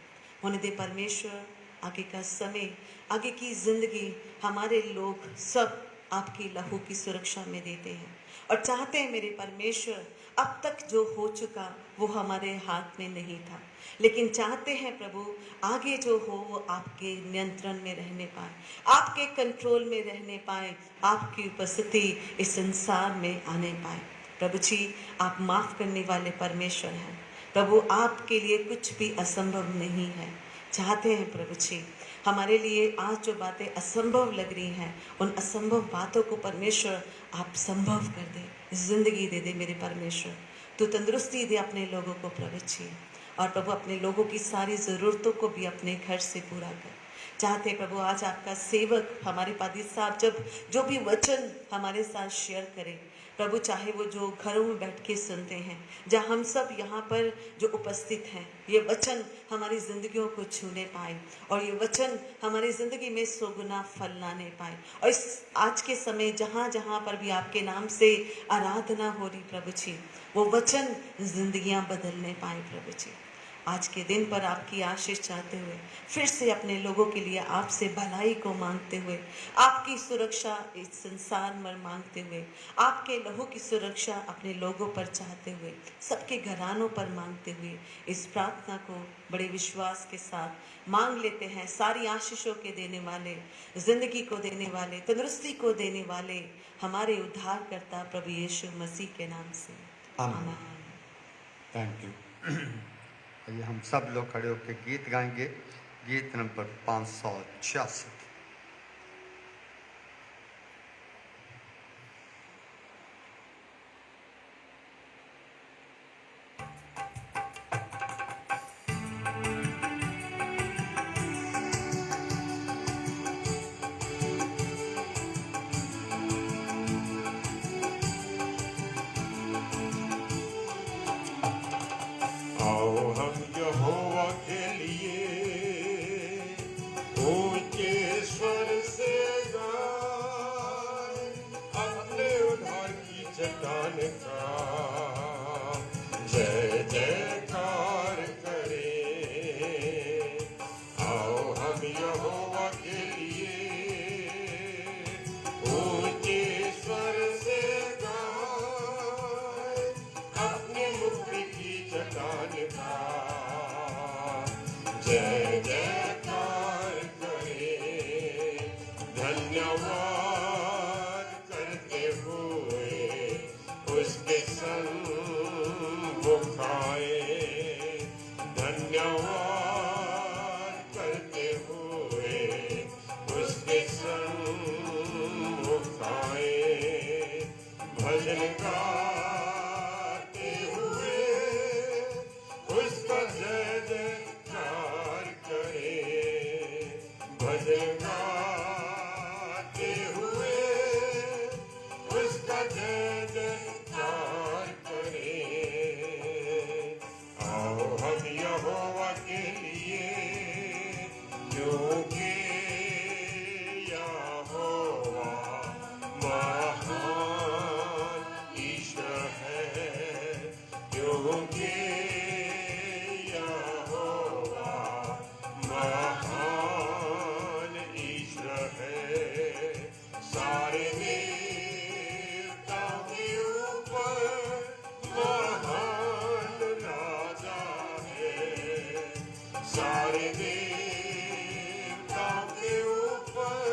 होने दे परमेश्वर, आगे का समय, आगे की जिंदगी हमारे लोग सब आपकी लहू की सुरक्षा में देते हैं और चाहते हैं मेरे परमेश्वर, अब तक जो हो चुका वो हमारे हाथ में नहीं था, लेकिन चाहते हैं प्रभु आगे जो हो वो आपके नियंत्रण में रहने पाए, आपके कंट्रोल में रहने पाए, आपकी उपस्थिति इस संसार में आने पाए। प्रभु जी आप माफ़ करने वाले परमेश्वर हैं प्रभु, आपके लिए कुछ भी असंभव नहीं है। चाहते हैं प्रभु जी हमारे लिए आज जो बातें असंभव लग रही हैं, उन असंभव बातों को परमेश्वर आप संभव कर दे, जिंदगी दे दे मेरे परमेश्वर, तू तंदुरुस्ती दे अपने लोगों को प्रभु जी, और प्रभु अपने लोगों की सारी ज़रूरतों को भी अपने घर से पूरा कर। चाहते प्रभु आज आपका सेवक हमारे पादी साहब जब जो भी वचन हमारे साथ शेयर करें प्रभु, चाहे वो जो घरों में बैठ के सुनते हैं, जहाँ हम सब यहाँ पर जो उपस्थित हैं, ये वचन हमारी ज़िंदगियों को छूने पाए और ये वचन हमारी ज़िंदगी में सौगुना फल लाने पाए, और इस आज के समय जहाँ जहाँ पर भी आपके नाम से आराधना हो रही प्रभु जी, वो वचन जिंदगियाँ बदलने पाए प्रभु जी। आज के दिन पर आपकी आशीष चाहते हुए फिर से अपने लोगों के लिए आपसे भलाई को मांगते हुए, आपकी सुरक्षा इस संसार में मांगते हुए, आपके लहू की सुरक्षा अपने लोगों पर चाहते हुए, सबके घरानों पर मांगते हुए, इस प्रार्थना को बड़े विश्वास के साथ मांग लेते हैं। सारी आशीषों के देने वाले, जिंदगी को देने वाले, तंदुरुस्ती को देने वाले हमारे उद्धारकर्ता प्रभु यीशु मसीह के नाम से आमीन। Thank you. आइए हम सब लोग खड़े होकर गीत गाएंगे, गीत नंबर 566। आओ हम यहोवा के लिए ऊंचे स्वर से गाएं, अपने उद्धार की चट्टान का जय जयकार करें। आओ हम यहोवा के लिए ऊंचे स्वर से गाएं, अपने मुक्ति की चट्टान का जय जयकार करें। धन्यवाद करते हुए उसके भजन गाते हुए उसका जय जयकार करें। भजन गाते हुए उसका जय जयकार करें। आओ हम यहोवा के लिए, क्योंकि यहोवा महान ईश्वर है। क्योंकि यहोवा महान ईश्वर है। सारे देवताओं के ऊपर महान राजा है। सारे देवताओं के ऊपर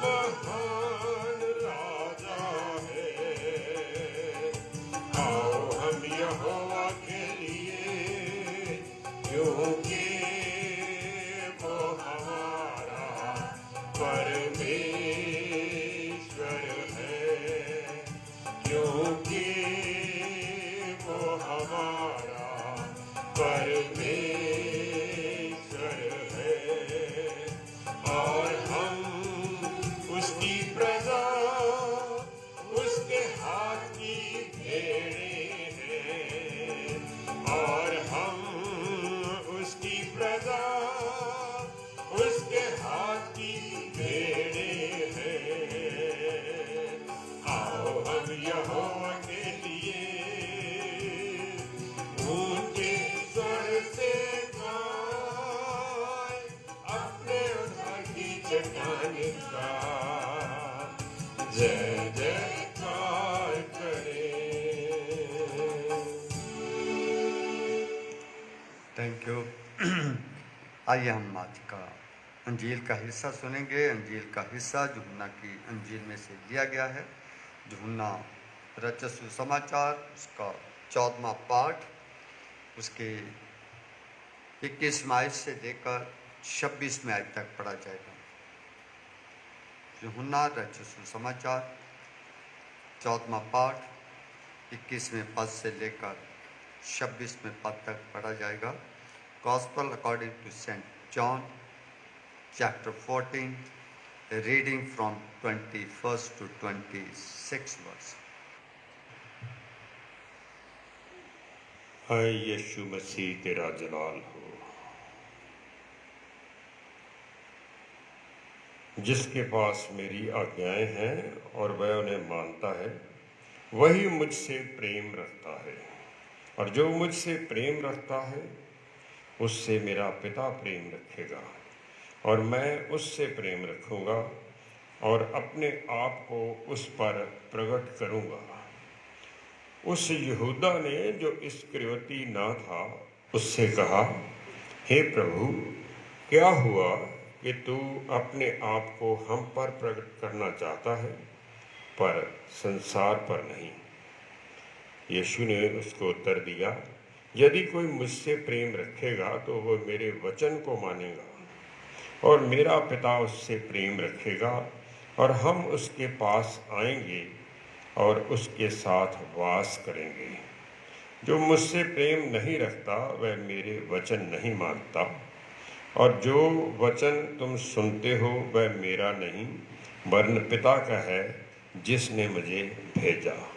महान राजा है। आओ हम यहोवा के लिए, क्योंकि वो हमारा परमेश्वर है। क्योंकि वो हमारा परमेश्वर है। और हम उसकी प्रजा, उसके हाथ की भेड़ें हैं। और हम उसकी प्रजा, उसके हाथ की भेड़ें हैं। आओ हम यहोवा के लिए ऊंचे स्वर से गाएं, अपने उद्धार की चट्टान का जय जयकार करें। Thank you. आइए हम आज का अंजील का हिस्सा सुनेंगे। अंजील का हिस्सा यूहन्ना की अंजील में से लिया गया है। यूहन्ना रचित सुसमाचार उसका 14वां पाठ उसके 21वां आयत से लेकर 26वें आयत तक पढ़ा जाएगा। यूहन्ना रचित सुसमाचार 14वां पाठ 21वें पद से लेकर 26वें पद तक पढ़ा जाएगा। Gospel according to St. John, chapter 14, reading from 21st to 26th verse. हाय यीशु मसीह, तेरा जलाल हो। जिसके पास मेरी आज्ञाएं हैं और वह उन्हें मानता है, वही मुझसे प्रेम रखता है। और जो मुझसे प्रेम रखता है, उससे मेरा पिता प्रेम रखेगा, और मैं उससे प्रेम रखूंगा और अपने आप को उस पर प्रकट करूंगा। उस यहूदा ने, जो इस्करियोती ना था, उससे कहा, हे प्रभु, क्या हुआ कि तू अपने आप को हम पर प्रकट करना चाहता है, पर संसार पर नहीं? यीशु ने उसको उत्तर दिया, यदि कोई मुझसे प्रेम रखेगा तो वो मेरे वचन को मानेगा, और मेरा पिता उससे प्रेम रखेगा, और हम उसके पास आएंगे और उसके साथ वास करेंगे। जो मुझसे प्रेम नहीं रखता वह मेरे वचन नहीं मानता, और जो वचन तुम सुनते हो वह मेरा नहीं वरन पिता का है जिसने मुझे भेजा।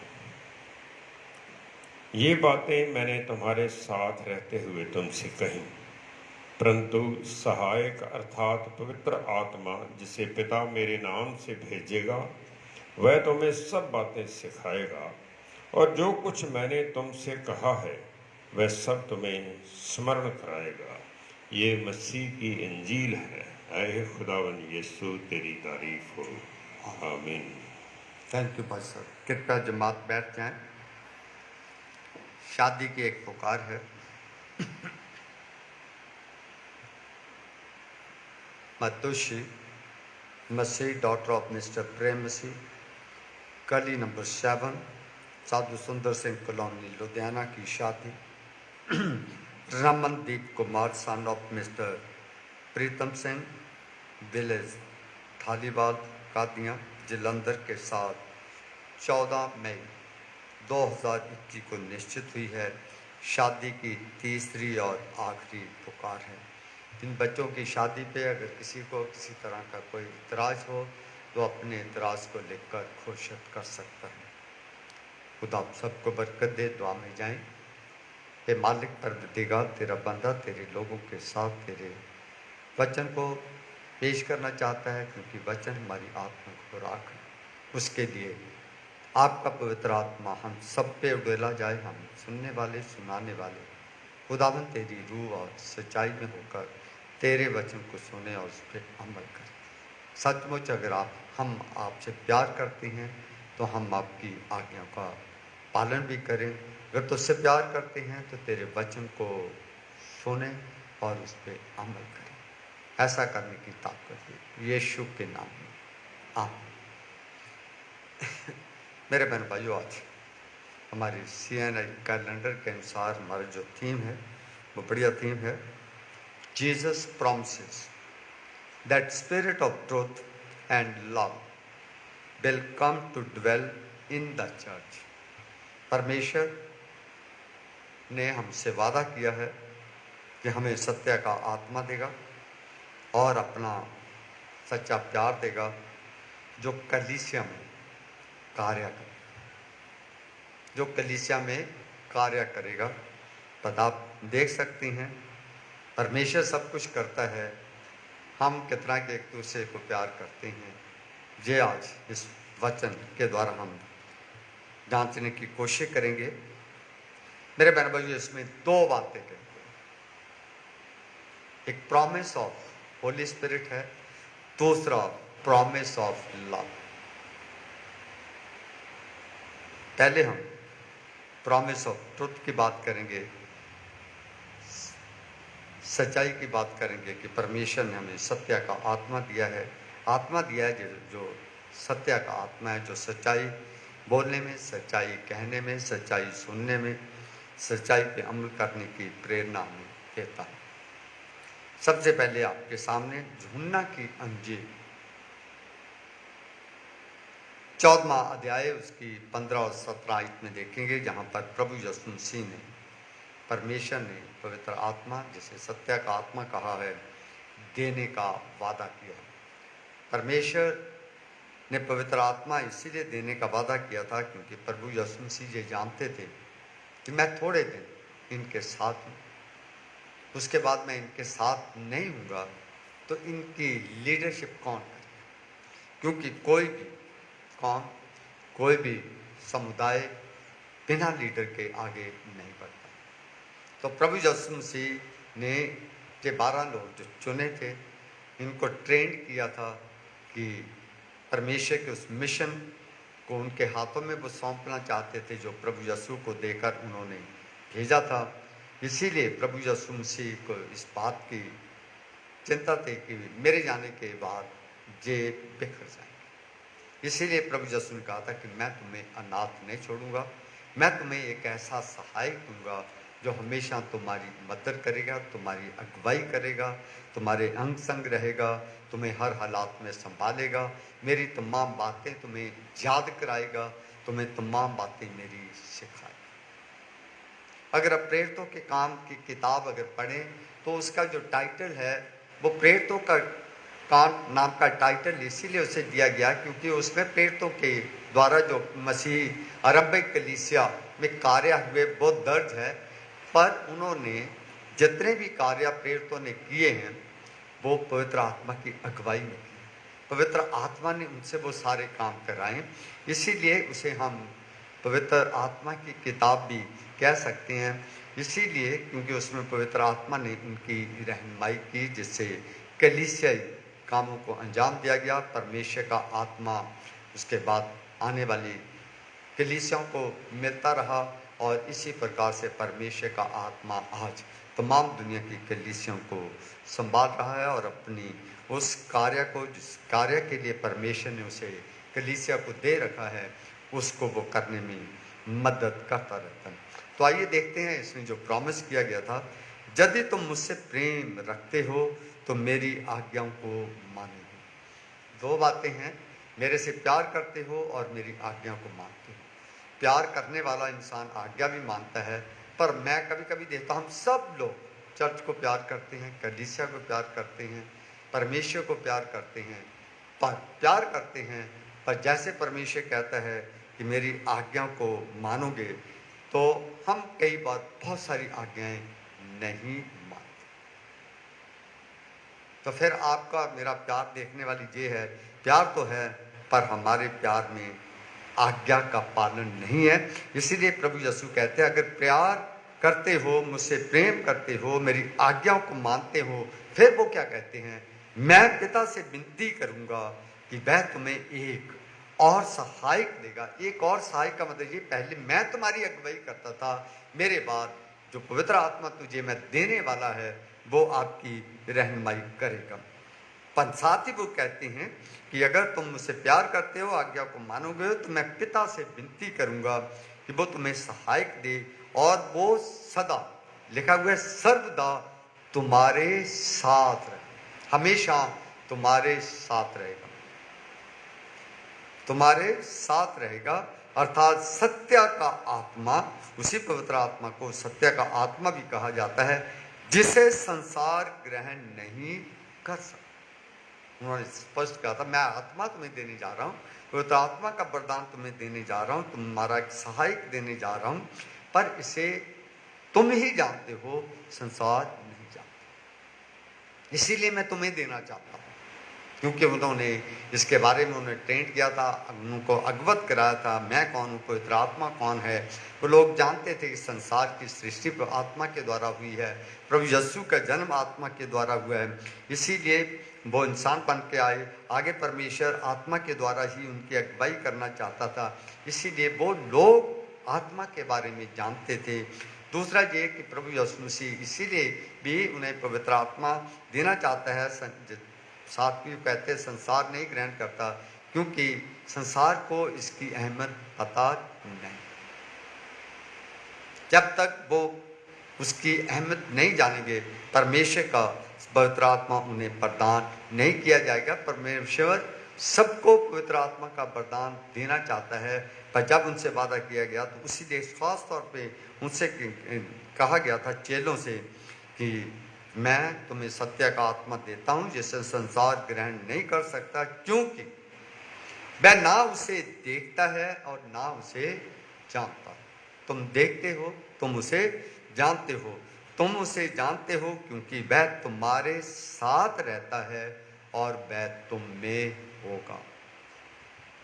ये बातें मैंने तुम्हारे साथ रहते हुए तुमसे कही, परंतु सहायक अर्थात पवित्र आत्मा, जिसे पिता मेरे नाम से भेजेगा, वह तुम्हें सब बातें सिखाएगा, और जो कुछ मैंने तुमसे कहा है वह सब तुम्हें स्मरण कराएगा। ये मसीह की इंजील है। ऐ खुदावन यीशु, तेरी तारीफ हो। आमीन। थैंक यू भाई साहब। कृपया जमात बैठ जाएं। शादी की एक पुकार है। मतुशी मसीह, डॉटर ऑफ मिस्टर प्रेम मसीह, गली नंबर 7, साधु सुंदर सिंह कॉलोनी, लुधियाना की शादी। Ramandeep Kumar, son of mister Pritam Singh, village Thaliwal, Qadian, Jalandhar के साथ 14 मई 2021 को निश्चित हुई है। शादी की तीसरी और आखिरी पुकार है। इन बच्चों की शादी पे अगर किसी को किसी तरह का कोई इतराज़ हो तो अपने इतराज़ को लिखकर घोषित कर सकता है। खुदा आप सबको बरकत दे। दुआ में जाएं। हे मालिक परवरदिगार, तेरा बंदा तेरे लोगों के साथ तेरे वचन को पेश करना चाहता है, क्योंकि वचन हमारी आत्मा को खुराक है। उसके लिए आपका पवित्र आत्मा हम सब पे उड़ेला जाए, हम सुनने वाले सुनाने वाले खुदावन तेरी रूह और सच्चाई में होकर तेरे वचन को सुने और उस पर अमल करें। सचमुच अगर हम आपसे प्यार करते हैं तो हम आपकी आज्ञा का पालन भी करें। अगर तुझसे प्यार करते हैं तो तेरे वचन को सुने और उस पर अमल करें। ऐसा करने की ताकत दे यीशु के नाम में, आमीन। मेरे बहन भाइयों, आज हमारे CNI कैलेंडर के अनुसार हमारा जो थीम है वो बढ़िया थीम है, Jesus promises that spirit of truth and love will come to dwell in the church. परमेश्वर ने हमसे वादा किया है कि हमें सत्य का आत्मा देगा और अपना सच्चा प्यार देगा जो कलीसिया में कार्य करेगा, जो कलीसिया में कार्य करेगा। पता आप देख सकती हैं परमेश्वर सब कुछ करता है, हम कितना के एक दूसरे को प्यार करते हैं, ये आज इस वचन के द्वारा हम जांचने की कोशिश करेंगे। मेरे बहन भाइयों, इसमें दो बातें हैं। एक प्रॉमिस ऑफ होली स्पिरिट है, दूसरा प्रॉमिस ऑफ लव। पहले हम प्रॉमिस ऑफ ट्रुथ की बात करेंगे, सच्चाई की बात करेंगे कि परमेश्वर ने हमें सत्य का आत्मा दिया है। आत्मा दिया है जो सत्य का आत्मा है, जो सच्चाई बोलने में, सच्चाई कहने में, सच्चाई सुनने में, सच्चाई पे अमल करने की प्रेरणा हमें देता है। सबसे पहले आपके सामने यूहन्ना की अंजील 14वां अध्याय उसकी 15 और 17 आयत में देखेंगे, जहाँ पर प्रभु यीशु मसीह ने, परमेश्वर ने पवित्र आत्मा, जिसे सत्य का आत्मा कहा है, देने का वादा किया। परमेश्वर ने पवित्र आत्मा इसीलिए देने का वादा किया था क्योंकि प्रभु यीशु मसीह ये जानते थे कि मैं थोड़े दिन इनके साथ हूँ, उसके बाद मैं इनके साथ नहीं हूँगा तो इनकी लीडरशिप कौन करेगा। क्योंकि कोई भी समुदाय बिना लीडर के आगे नहीं बढ़ता। तो प्रभु यीशु मसीह ने ये 12 लोग जो चुने थे, इनको ट्रेन किया था कि परमेश्वर के उस मिशन को उनके हाथों में वो सौंपना चाहते थे जो प्रभु यीशु को देकर उन्होंने भेजा था। इसीलिए प्रभु यीशु मसीह को इस बात की चिंता थी कि मेरे जाने के बाद ये बिखर जाएंगे। इसीलिए प्रभु यीशु ने कहा था कि मैं तुम्हें अनाथ नहीं छोड़ूंगा, मैं तुम्हें एक ऐसा सहायक दूंगा जो हमेशा तुम्हारी मदद करेगा, तुम्हारी अगुवाई करेगा, तुम्हारे अंग संग रहेगा, तुम्हें हर हालात में संभालेगा, मेरी तमाम बातें तुम्हें याद कराएगा, तुम्हें तमाम बातें मेरी सिखाएगा। अगर आप प्रेरितों के काम की किताब अगर पढ़ें तो उसका जो टाइटल है वो प्रेरितों का काम नाम का टाइटल इसीलिए उसे दिया गया क्योंकि उसमें प्रेरितों के द्वारा जो मसीह आरंभिक कलीसिया में कार्य हुए वो दर्ज है। पर उन्होंने जितने भी कार्य प्रेरितों ने किए हैं वो पवित्र आत्मा की अगुवाई में किए। पवित्र आत्मा ने उनसे वो सारे काम कराए, इसीलिए उसे हम पवित्र आत्मा की किताब भी कह सकते हैं। इसीलिए क्योंकि उसमें पवित्र आत्मा ने उनकी रहनुमाई की, जिससे कलीसियाई कामों को अंजाम दिया गया। परमेश्वर का आत्मा उसके बाद आने वाली कलीसियाओं को मिलता रहा और इसी प्रकार से परमेश्वर का आत्मा आज तमाम दुनिया की कलीसियाओं को संभाल रहा है और अपनी उस कार्य को, जिस कार्य के लिए परमेश्वर ने उसे कलीसिया को दे रखा है, उसको वो करने में मदद करता रहता है। तो आइए देखते हैं इसमें जो प्रॉमिस किया गया था, यदि तुम मुझसे प्रेम रखते हो तो मेरी आज्ञाओं को मानो। दो बातें हैं, मेरे से प्यार करते हो और मेरी आज्ञा को मानते हो। प्यार करने वाला इंसान आज्ञा भी मानता है। पर मैं कभी कभी देखता हूँ हम सब लोग चर्च को प्यार करते हैं, कलीसिया को प्यार करते हैं, परमेश्वर को प्यार करते हैं, पर प्यार करते हैं, पर जैसे परमेश्वर कहता है कि मेरी आज्ञा को मानोगे, तो हम कई बार बहुत सारी आज्ञाएं नहीं मानते। तो फिर आपका मेरा प्यार देखने वाली ये है, प्यार तो है पर हमारे प्यार में आज्ञा का पालन नहीं है। इसीलिए प्रभु यीशु कहते हैं, अगर प्यार करते हो, मुझसे प्रेम करते हो, मेरी आज्ञाओं को मानते हो, फिर वो क्या कहते हैं, मैं पिता से विनती करूंगा कि वह तुम्हें एक और सहायक देगा। एक और सहायक का मतलब ये, पहले मैं तुम्हारी अगुवाई करता था, मेरे बाद जो पवित्र आत्मा तुझे मैं देने वाला है वो आपकी रहनुमाई करेगा। पर साथ ही वो कहते हैं कि अगर तुम मुझसे प्यार करते हो, आज्ञा को मानोगे, तो मैं पिता से विनती करूंगा कि वो तुम्हें सहायक दे, और वो सदा, लिखा हुआ है सर्वदा तुम्हारे साथ रहे, हमेशा तुम्हारे साथ रहेगा, तुम्हारे साथ रहेगा। अर्थात सत्य का आत्मा, उसी पवित्र आत्मा को सत्य का आत्मा भी कहा जाता है, जिसे संसार ग्रहण नहीं कर सकता। उन्होंने स्पष्ट कहा था, मैं आत्मा तुम्हें देने जा रहा हूँ, पवित्र आत्मा का वरदान तुम्हें देने जा रहा हूँ, तुम्हारा एक सहायक देने जा रहा हूँ, पर इसे तुम ही जानते हो, संसार नहीं जानता। इसीलिए मैं तुम्हें देना चाहता हूँ, क्योंकि उन्होंने इसके बारे में उन्हें ट्रेंड किया था, उनको अवगत कराया था, मैं कौन हूँ, पवित्र आत्मा कौन है। वो लोग जानते थे कि संसार की सृष्टि आत्मा के द्वारा हुई है, प्रभु यीशु का जन्म आत्मा के द्वारा हुआ है, इसीलिए वो इंसान बन के आए। आगे परमेश्वर आत्मा के द्वारा ही उनकी अगुवाई करना चाहता था, इसीलिए वो लोग आत्मा के बारे में जानते थे। दूसरा ये कि प्रभु यीशु मसीह इसीलिए भी उन्हें पवित्र आत्मा देना चाहता है। साथ भी कहते हैं संसार नहीं ग्रहण करता, क्योंकि संसार को इसकी अहमियत पता नहीं। जब तक वो उसकी अहमियत नहीं जानेंगे, परमेश्वर का पवित्र आत्मा उन्हें प्रदान नहीं किया जाएगा। परमेश्वर सबको पवित्र आत्मा का वरदान देना चाहता है, पर जब उनसे वादा किया गया तो उसी खास तौर पे उनसे कहा गया था चेलों से कि मैं तुम्हें सत्य का आत्मा देता हूँ, जिसे संसार ग्रहण नहीं कर सकता, क्योंकि वह ना उसे देखता है और ना उसे जानता। तुम देखते हो, तुम उसे जानते हो, तुम उसे जानते हो क्योंकि वह तुम्हारे साथ रहता है और वह तुम में होगा।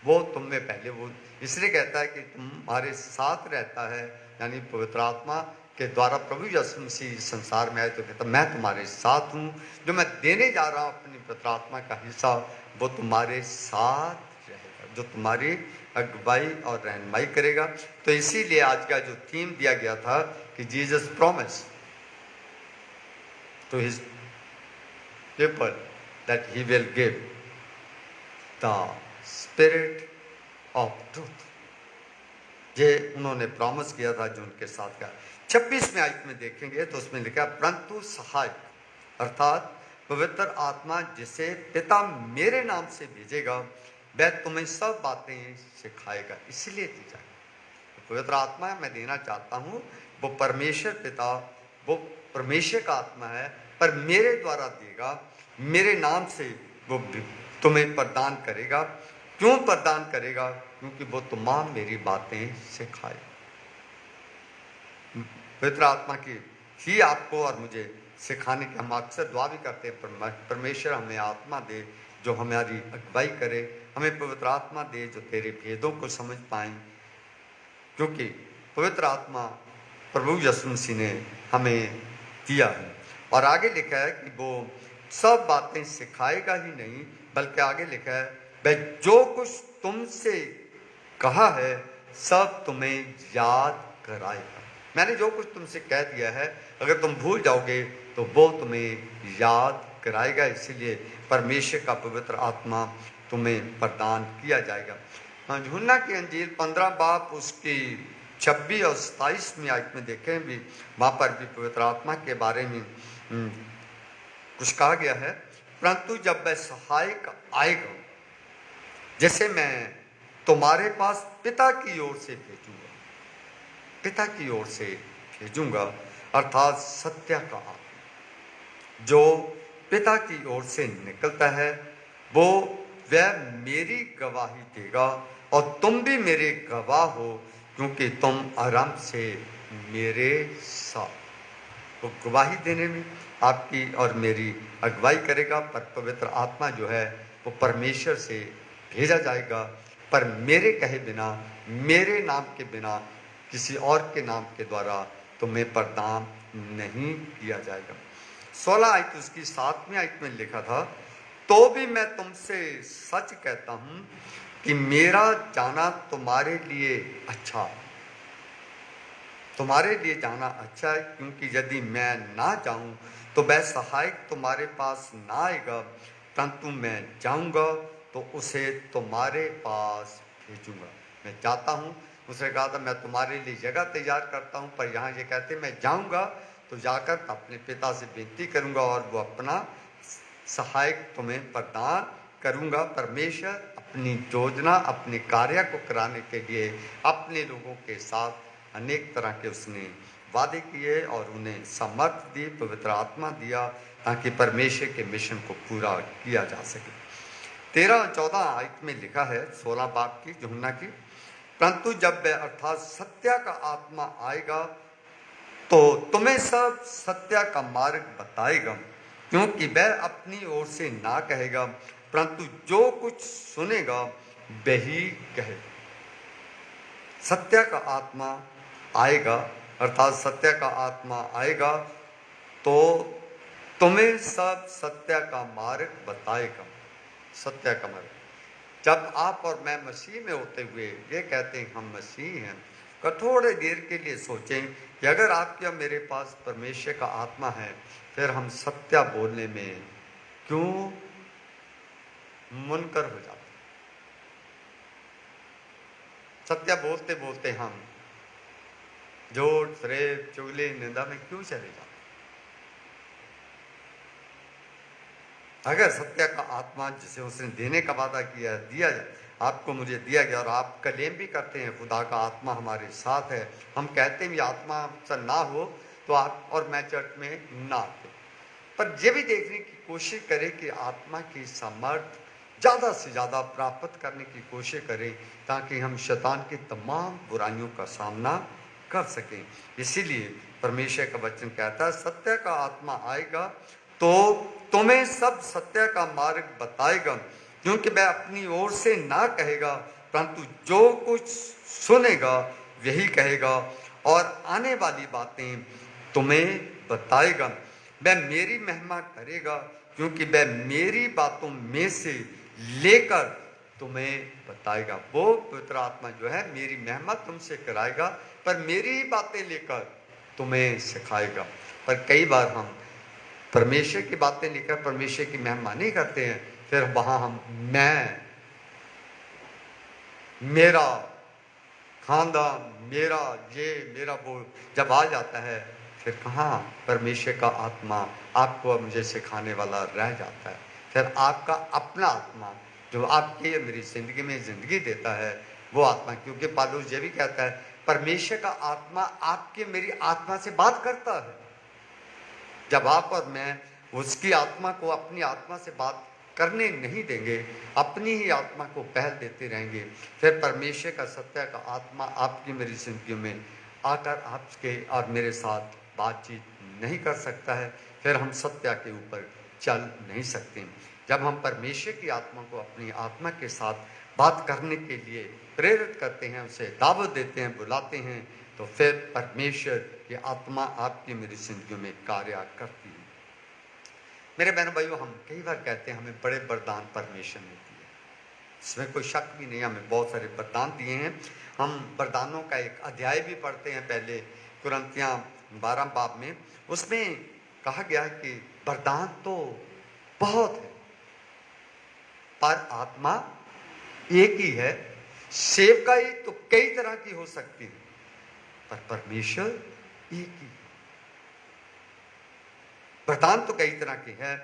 वो तुम में पहले, वो इसलिए कहता है कि तुम्हारे साथ रहता है, यानी पवित्र आत्मा के द्वारा प्रभु यीशु मसीह संसार में आए तो कहता मैं तुम्हारे साथ हूँ, जो मैं देने जा रहा हूँ अपनी पवित्र आत्मा का हिस्सा, वो तुम्हारे साथ रहेगा, जो तुम्हारी अगुवाई और रहनुमाई करेगा। तो इसीलिए आज का जो थीम दिया गया था कि Jesus promise to his people that he will give the spirit of truth, ये उन्होंने प्रॉमिस किया था जो उनके साथ का। 26वें आयत में देखेंगे तो उसमें लिखा परंतु सहायक अर्थात पवित्र आत्मा जिसे पिता मेरे नाम से भेजेगा, वह तुम्हें सब बातें सिखाएगा। इसलिए दी जाए तो पवित्र आत्मा मैं देना चाहता हूँ, वो परमेश्वर पिता, वो परमेश्वर का आत्मा है, पर मेरे द्वारा देगा, मेरे नाम से वो तुम्हें प्रदान करेगा। क्यों प्रदान करेगा? क्योंकि वो तमाम मेरी बातें सिखाए। पवित्र आत्मा की ही आपको और मुझे सिखाने के हम अक्सर दुआ भी करते हैं, परमेश्वर हमें आत्मा दे जो हमारी अगुवाई करे, हमें पवित्र आत्मा दे जो तेरे भेदों को समझ पाए, क्योंकि पवित्र आत्मा प्रभु यीशु मसीह ने हमें दिया है। और आगे लिखा है कि वो सब बातें सिखाएगा ही नहीं, बल्कि आगे लिखा है वह जो कुछ तुमसे कहा है सब तुम्हें याद कराएगा। मैंने जो कुछ तुमसे कह दिया है, अगर तुम भूल जाओगे तो वो तुम्हें याद कराएगा। इसीलिए परमेश्वर का पवित्र आत्मा तुम्हें प्रदान किया जाएगा। यूहन्ना की अंजील 15 बाब उसकी 26 और 27 आयत में देखें भी, वहाँ पर भी पवित्र आत्मा के बारे में कुछ कहा गया है। परंतु जब वह सहायक आएगा जिसे मैं तुम्हारे पास पिता की ओर से भेजूंगा, पिता की ओर से भेजूंगा, अर्थात सत्य का आत्मा जो पिता की ओर से निकलता है, वो वह मेरी गवाही देगा और तुम भी मेरे गवाह हो, क्योंकि तुम आरंभ से मेरे साथ। वो गवाही देने में आपकी और मेरी अगुवाई करेगा, पर पवित्र आत्मा जो है वो परमेश्वर से भेजा जाएगा, पर मेरे कहे बिना, मेरे नाम के बिना, किसी और के नाम के द्वारा तुम्हें प्रदान नहीं किया जाएगा। 16 आयत उसकी 7वीं आयत में लिखा था, तो भी मैं तुमसे सच कहता हूं कि मेरा जाना तुम्हारे लिए अच्छा है, तुम्हारे लिए जाना अच्छा है, क्योंकि यदि मैं ना जाऊं तो वह सहायक तुम्हारे पास ना आएगा, परंतु मैं जाऊंगा तो उसे तुम्हारे पास भेजूंगा। मैं जाता हूं, उसने कहा था मैं तुम्हारे लिए जगह तैयार करता हूं, पर यहाँ ये कहते मैं जाऊंगा तो जाकर अपने पिता से विनती करूंगा और वो अपना सहायक तुम्हें प्रदान करूंगा। परमेश्वर अपनी योजना, अपने कार्य को कराने के लिए अपने लोगों के साथ अनेक तरह के उसने वादे किए और उन्हें सामर्थ्य दी, पवित्र आत्मा दिया, ताकि परमेश्वर के मिशन को पूरा किया जा सके। 13 और 14 आयत में लिखा है 16 बाब की, यूहन्ना की, परंतु जब वह अर्थात सत्य का आत्मा आएगा तो तुम्हें सब सत्य का मार्ग बताएगा, क्योंकि वह अपनी ओर से ना कहेगा, परंतु जो कुछ सुनेगा वही कहेगा। सत्य का आत्मा आएगा, अर्थात सत्य का आत्मा आएगा तो तुम्हें सब सत्य का मार्ग बताएगा। सत्य का मार्ग, जब आप और मैं मसीह में होते हुए ये कहते हैं हम मसीह हैं, थोड़े देर के लिए सोचें कि अगर आपके और मेरे पास परमेश्वर का आत्मा है, फिर हम सत्य बोलने में क्यों मुनकर हो जाते? सत्य बोलते बोलते हम झूठ, फरेब, चुगली, निंदा में क्यों चले जाते? अगर सत्य का आत्मा जिसे उसने देने का वादा किया, दिया आपको, मुझे दिया गया, और आप क्लेम भी करते हैं खुदा का आत्मा हमारे साथ है, हम कहते हैं ये आत्मा से ना हो तो आप और मैं चर्च में ना आते, पर ये भी देखने की कोशिश करें कि आत्मा की सामर्थ ज़्यादा से ज़्यादा प्राप्त करने की कोशिश करें, ताकि हम शैतान की तमाम बुराइयों का सामना कर सकें। इसीलिए परमेश्वर का वचन कहता है सत्य का आत्मा आएगा तो तुम्हें सब सत्य का मार्ग बताएगा, क्योंकि वह अपनी ओर से ना कहेगा, परंतु जो कुछ सुनेगा वही कहेगा और आने वाली बातें तुम्हें बताएगा। वह मेरी महिमा करेगा, क्योंकि वह मेरी बातों में से लेकर तुम्हें बताएगा। वो पवित्र आत्मा जो है मेरी महिमा तुमसे कराएगा, पर मेरी ही बातें लेकर तुम्हें सिखाएगा। पर कई बार हम परमेश्वर की बातें लेकर परमेश्वर की महिमा नहीं करते हैं, फिर वहां हम मैं, मेरा खानदान, मेरा ये, मेरा वो जब आ जाता है, फिर कहाँ परमेश्वर का आत्मा आपको और मुझे सिखाने वाला रह जाता है। फिर आपका अपना आत्मा जो आपके मेरी जिंदगी में जिंदगी देता है, वो आत्मा, क्योंकि पौलुस ये भी कहता है परमेश्वर का आत्मा आपके मेरी आत्मा से बात करता है। जब आप और मैं उसकी आत्मा को अपनी आत्मा से बात करने नहीं देंगे, अपनी ही आत्मा को पहल देते रहेंगे, फिर परमेश्वर का सत्य का आत्मा आपकी मेरी जिंदगी में आकर आपके और मेरे साथ बातचीत नहीं कर सकता है, फिर हम सत्य के ऊपर चल नहीं सकते। जब हम परमेश्वर की आत्मा को अपनी आत्मा के साथ बात करने के लिए प्रेरित करते हैं, उसे दावत देते हैं, बुलाते हैं, तो फिर परमेश्वर की आत्मा आपकी मेरी जिंदगी में कार्य करती है। मेरे बहनों भाइयों, हम कई बार कहते हैं हमें बड़े वरदान परमेश्वर ने दिए, इसमें कोई शक भी नहीं, हमें बहुत सारे वरदान दिए हैं। हम वरदानों का एक अध्याय भी पढ़ते हैं पहले कुरिन्थियां 12 बाब में, उसमें कहा गया है कि वरदान तो बहुत है पर आत्मा एक ही है, सेवकाई तो कई तरह की हो सकती है पर परमेश्वर एक ही। वरदान तो कई तरह के हैं,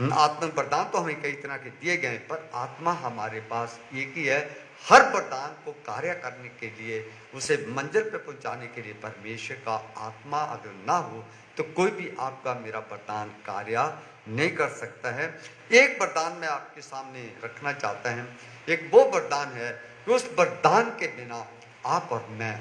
आत्म वरदान तो हमें कई तरह के दिए गए, पर आत्मा हमारे पास एक ही है। हर वरदान को कार्य करने के लिए, उसे मंजिल पे पहुंचाने के लिए परमेश्वर का आत्मा अगर ना हो तो कोई भी आपका मेरा वरदान कार्य नहीं कर सकता है। एक वरदान मैं आपके सामने रखना चाहता हूं। एक वो वरदान है कि उस वरदान के बिना आप और मैं,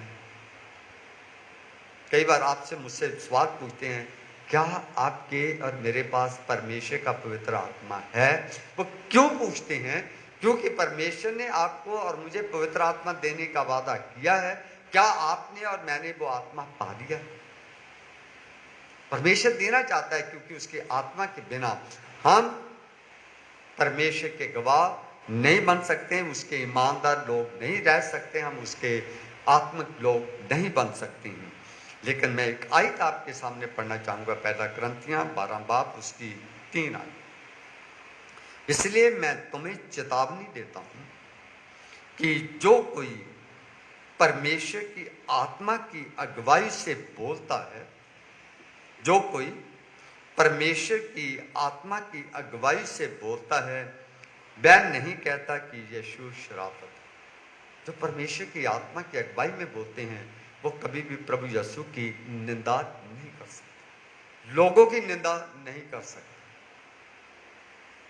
कई बार आपसे मुझसे सवाल पूछते हैं, क्या आपके और मेरे पास परमेश्वर का पवित्र आत्मा है? वो क्यों पूछते हैं? क्योंकि परमेश्वर ने आपको और मुझे पवित्र आत्मा देने का वादा किया है। क्या आपने और मैंने वो आत्मा पा लिया? परमेश्वर देना चाहता है, क्योंकि उसके आत्मा के बिना हम परमेश्वर के गवाह नहीं बन सकते हैं, उसके ईमानदार लोग नहीं रह सकते, हम उसके आत्मिक लोग नहीं बन सकते हैं। लेकिन मैं एक आयत आपके सामने पढ़ना चाहूंगा, पहला कुरिन्थियों 12 बाब उसकी 3 आयत। इसलिए मैं तुम्हें चेतावनी देता हूं कि जो कोई परमेश्वर की आत्मा की अगुवाई से बोलता है, जो कोई परमेश्वर की आत्मा की अगुवाई से बोलता है, वह नहीं कहता कि यीशु शराफत है। जो परमेश्वर की आत्मा की अगुवाई में बोलते हैं वो कभी भी प्रभु यीशु की निंदा नहीं कर सकते, लोगों की निंदा नहीं कर सकते,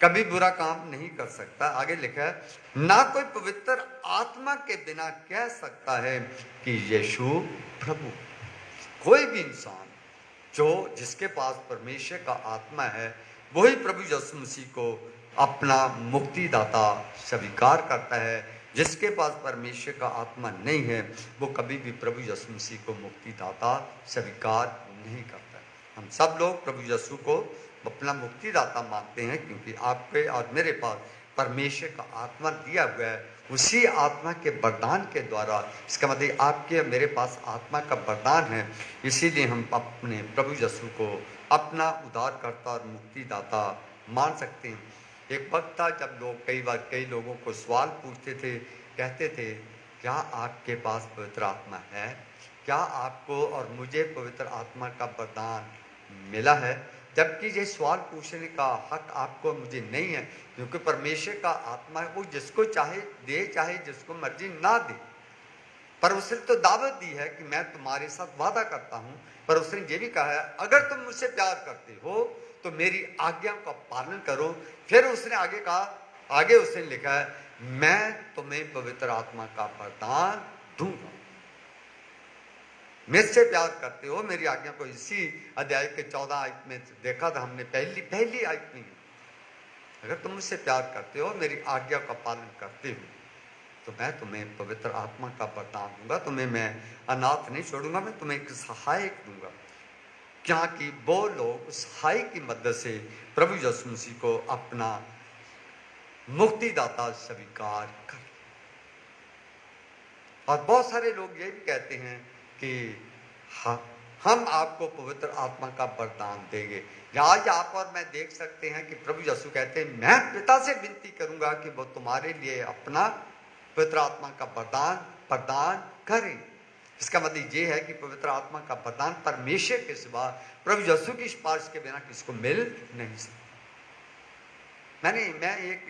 कभी बुरा काम नहीं कर सकता। आगे लिखा है, ना कोई पवित्र आत्मा के बिना कह सकता है कि यीशु प्रभु। कोई भी इंसान जिसके पास परमेश्वर का आत्मा है वही प्रभु यीशु मसीह को अपना मुक्तिदाता स्वीकार करता है। जिसके पास परमेश्वर का आत्मा नहीं है वो कभी भी प्रभु यीशु मसीह को मुक्तिदाता स्वीकार नहीं करता है। हम सब लोग प्रभु यीशु को अपना मुक्तिदाता मानते हैं, क्योंकि आपके और मेरे पास परमेश्वर का आत्मा दिया हुआ है। उसी आत्मा के वरदान के द्वारा, इसका मतलब आपके मेरे पास आत्मा का वरदान है, इसीलिए हम अपने प्रभु यीशु को अपना उद्धारकर्ता और मुक्तिदाता मान सकते हैं। एक वक्त था जब लोग कई लोगों को सवाल पूछते थे, कहते थे, क्या आपके पास पवित्र आत्मा है? क्या आपको और मुझे पवित्र आत्मा का वरदान मिला है? जबकि ये सवाल पूछने का हक आपको मुझे नहीं है, क्योंकि परमेश्वर का आत्मा वो जिसको चाहे दे, चाहे जिसको मर्जी ना दे। पर उसने तो दावत दी है कि मैं तुम्हारे साथ वादा करता हूं, पर उसने ये भी कहा है, अगर तुम मुझसे प्यार करते हो तो मेरी आज्ञा का पालन करो। फिर उसने आगे कहा, आगे उसने लिखा है, मैं तुम्हें पवित्र आत्मा का वरदान दूंगा। मुझसे प्यार करते हो, मेरी आज्ञा को। इसी अध्याय के 14 आयत में देखा था हमने, पहली आयत में, अगर तुम मुझसे प्यार करते हो, मेरी आज्ञा का पालन करते हो, तो मैं तुम्हें पवित्र आत्मा का वरदान दूंगा। तुम्हें मैं अनाथ नहीं छोड़ूंगा, मैं तुम्हें एक सहायक दूंगा। क्या कि वो लोग सहायक की मदद से प्रभु यीशु मसीह को अपना मुक्तिदाता स्वीकार कर। और बहुत सारे लोग ये भी कहते हैं कि हम आपको पवित्र आत्मा का वरदान देंगे। आज आप और मैं देख सकते हैं कि प्रभु यीशु कहते हैं, मैं पिता से विनती करूंगा कि वो तुम्हारे लिए अपना पवित्र आत्मा का वरदान प्रदान करें। इसका मतलब ये है कि पवित्र आत्मा का वरदान परमेश्वर के सिवा, प्रभु यीशु की सिफारिश के बिना किसी को मिल नहीं सकता। मैं एक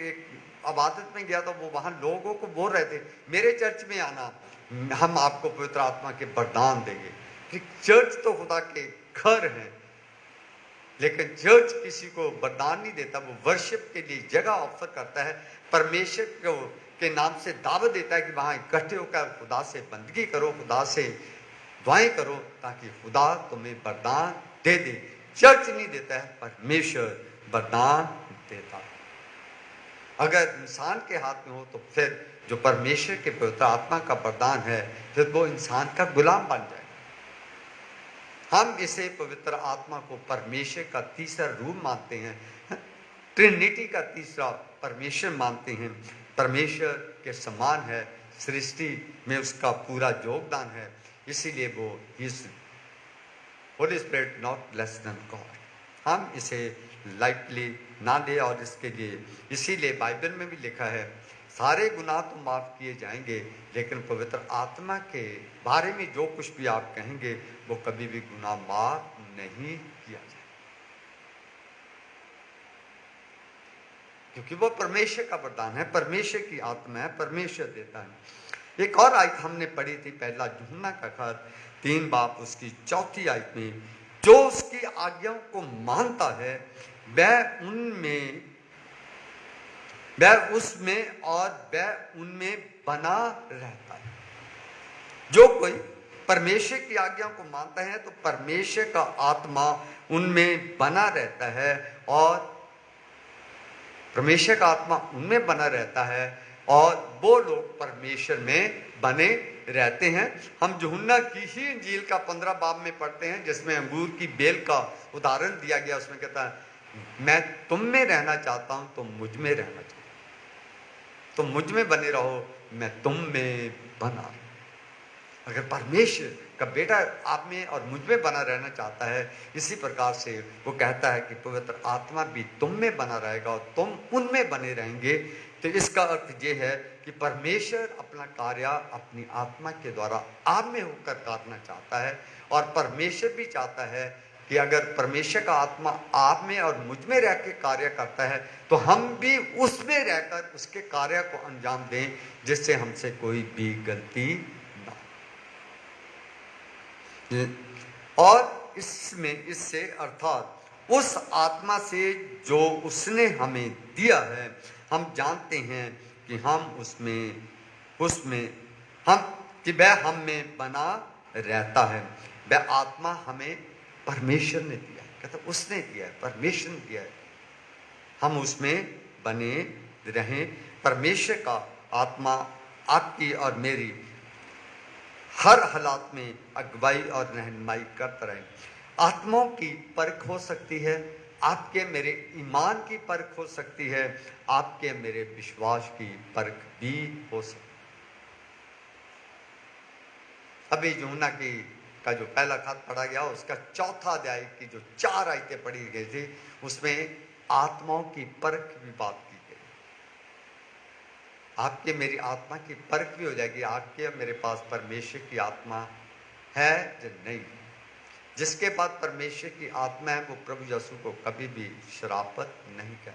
इबादत में गया तो वो वहां लोगों को बोल रहे थे, मेरे चर्च में आना, हम आपको पवित्र आत्मा के वरदान देंगे। चर्च तो खुदा के घर है, लेकिन चर्च किसी को वरदान नहीं देता, वो वर्शिप के लिए जगह ऑफर करता है, परमेश्वर को के नाम से दावत देता है कि वहां इकट्ठे होकर खुदा से बंदगी करो, खुदा से दुआएं करो, ताकि खुदा तुम्हें वरदान दे दे। चर्च नहीं देता है, परमेश्वर वरदान देता है। अगर इंसान के हाथ में हो तो फिर जो परमेश्वर के पवित्र आत्मा का वरदान है, फिर वो इंसान का गुलाम बन जाए। हम इसे पवित्र आत्मा को परमेश्वर का तीसरा रूप मानते हैं, ट्रिनिटी का तीसरा परमेश्वर मानते हैं। परमेश्वर के समान है, सृष्टि में उसका पूरा योगदान है, इसीलिए वो इस Holi spirit not less than God. हम इसे लाइटली ना ले, और इसके लिए इसीलिए बाइबल में भी लिखा है, सारे गुनाह तो माफ किए जाएंगे, लेकिन पवित्र आत्मा के बारे में जो कुछ भी आप कहेंगे वो कभी भी गुनाह माफ नहीं किया जाए। क्योंकि वो परमेश्वर का वरदान है, परमेश्वर की आत्मा है, परमेश्वर देता है। एक और आयत हमने पढ़ी थी, पहला यूहन्ना का खत 3 बाब उसकी 4 आयत में, जो उसकी आज्ञाओं को मानता है वह उसमें और वह उनमें बना रहता है। जो कोई परमेश्वर की आज्ञाओं को मानता है तो परमेश्वर का आत्मा उनमें बना रहता है और परमेश्वर का आत्मा उनमें बना रहता है और वो लोग परमेश्वर में बने रहते हैं। हम यूहन्ना की ही इंजील का 15 बाब में पढ़ते हैं, जिसमें अंगूर की बेल का उदाहरण दिया गया। उसमें कहता है मैं तुम में रहना चाहता हूं, तुम मुझ में रहना चाहता हूं, तुम मुझ में बने रहो, मैं तुम में बना रहूं। अगर परमेश्वर का बेटा आप में और मुझ में बना रहना चाहता है, इसी प्रकार से वो कहता है कि पवित्र आत्मा भी तुम में बना रहेगा और तुम उनमें बने रहेंगे। तो इसका अर्थ ये है कि परमेश्वर अपना कार्य अपनी आत्मा के द्वारा आप में होकर करना चाहता है, और परमेश्वर भी चाहता है कि अगर परमेश्वर का आत्मा आप में और मुझ में रह के कार्य करता है तो हम भी उसमें रहकर उसके कार्य को अंजाम दें, जिससे हमसे कोई भी गलती ना हो। और इससे अर्थात उस आत्मा से जो उसने हमें दिया है, हम जानते हैं कि हम वह हम में बना रहता है। वह आत्मा हमें परमेश्वर ने दिया है, कहता उसने दिया है, परमेश्वर ने दिया है, हम उसमें बने रहें। परमेश्वर का आत्मा आपकी और मेरी हर हालात में अगुवाई और रहनुमाई करता रहे। आत्माओं की परख हो सकती है, आपके मेरे ईमान की परख हो सकती है, आपके मेरे विश्वास की परख भी हो सकती है। अभी यूहन्ना का जो पहला खत पढ़ा गया, उसका 4 अध्याय की जो 4 आयतें पढ़ी गई थी, उसमें आत्माओं की परख की भी बात की गई। आपके मेरी आत्मा की परख भी हो जाएगी, आपके मेरे पास परमेश्वर की आत्मा है या नहीं। जिसके पास परमेश्वर की आत्मा है वो प्रभु यीशु को कभी भी शराफत नहीं करता,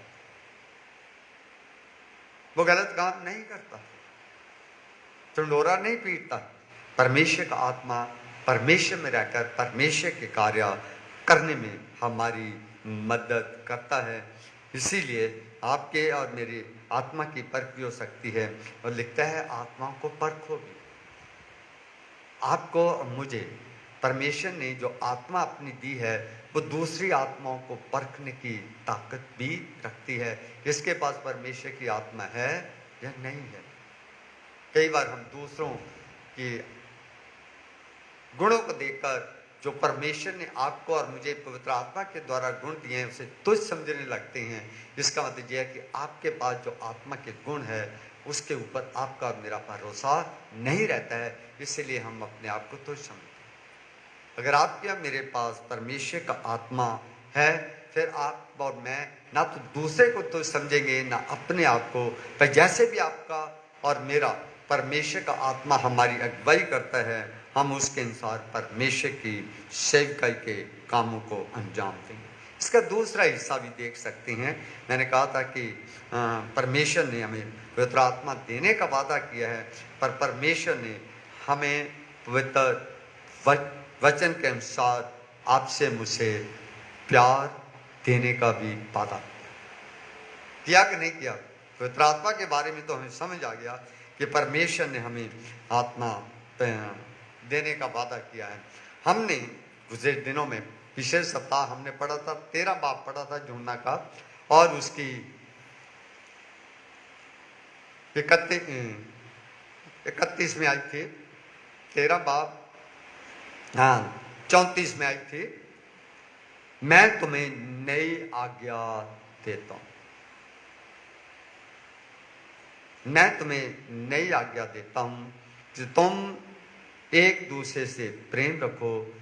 वो गलत काम नहीं करता, चंडोरा नहीं पीटता। परमेश्वर का आत्मा परमेश्वर में रहकर परमेश्वर के कार्य करने में हमारी मदद करता है। इसीलिए आपके और मेरी आत्मा की परख भी हो सकती है, और लिखता है आत्माओं को परखो भी। आपको मुझे परमेश्वर ने जो आत्मा अपनी दी है वो दूसरी आत्माओं को परखने की ताकत भी रखती है, इसके पास परमेश्वर की आत्मा है या नहीं है। कई बार हम दूसरों की गुणों को देखकर, जो परमेश्वर ने आपको और मुझे पवित्र आत्मा के द्वारा गुण दिए हैं, उसे तुच्छ समझने लगते हैं। इसका मतलब यह है कि आपके पास जो आत्मा के गुण है उसके ऊपर आपका और मेरा भरोसा नहीं रहता है, इसलिए हम अपने आप को तुच्छ समझते हैं। अगर आपके और मेरे पास परमेश्वर का आत्मा है, फिर आप और मैं ना तो दूसरे को तुच्छ समझेंगे ना अपने आप को, पर जैसे भी आपका और मेरा परमेश्वर का आत्मा हमारी अगुवाई करता है, हम उसके अनुसार परमेश्वर की सेवकाई के कामों को अंजाम देंगे। इसका दूसरा हिस्सा भी देख सकते हैं। मैंने कहा था कि परमेश्वर ने हमें पवित्र आत्मा देने का वादा किया है, पर परमेश्वर ने हमें पवित्र वचन के अनुसार आपसे मुझसे प्यार देने का भी वादा किया कि नहीं किया। पवित्र आत्मा के बारे में तो हमें समझ आ गया कि परमेश्वर ने हमें आत्मा देने का वादा किया है। हमने गुजरे दिनों में, पिछले सप्ताह हमने पढ़ा था 13 बाब पढ़ा था यूहन्ना का, और उसकी 31 में आई थी, 13 बाब 34 में आई थी, मैं तुम्हें नई आज्ञा देता हूं, मैं तुम्हें नई आज्ञा देता हूं कि तुम एक दूसरे से प्रेम रखो,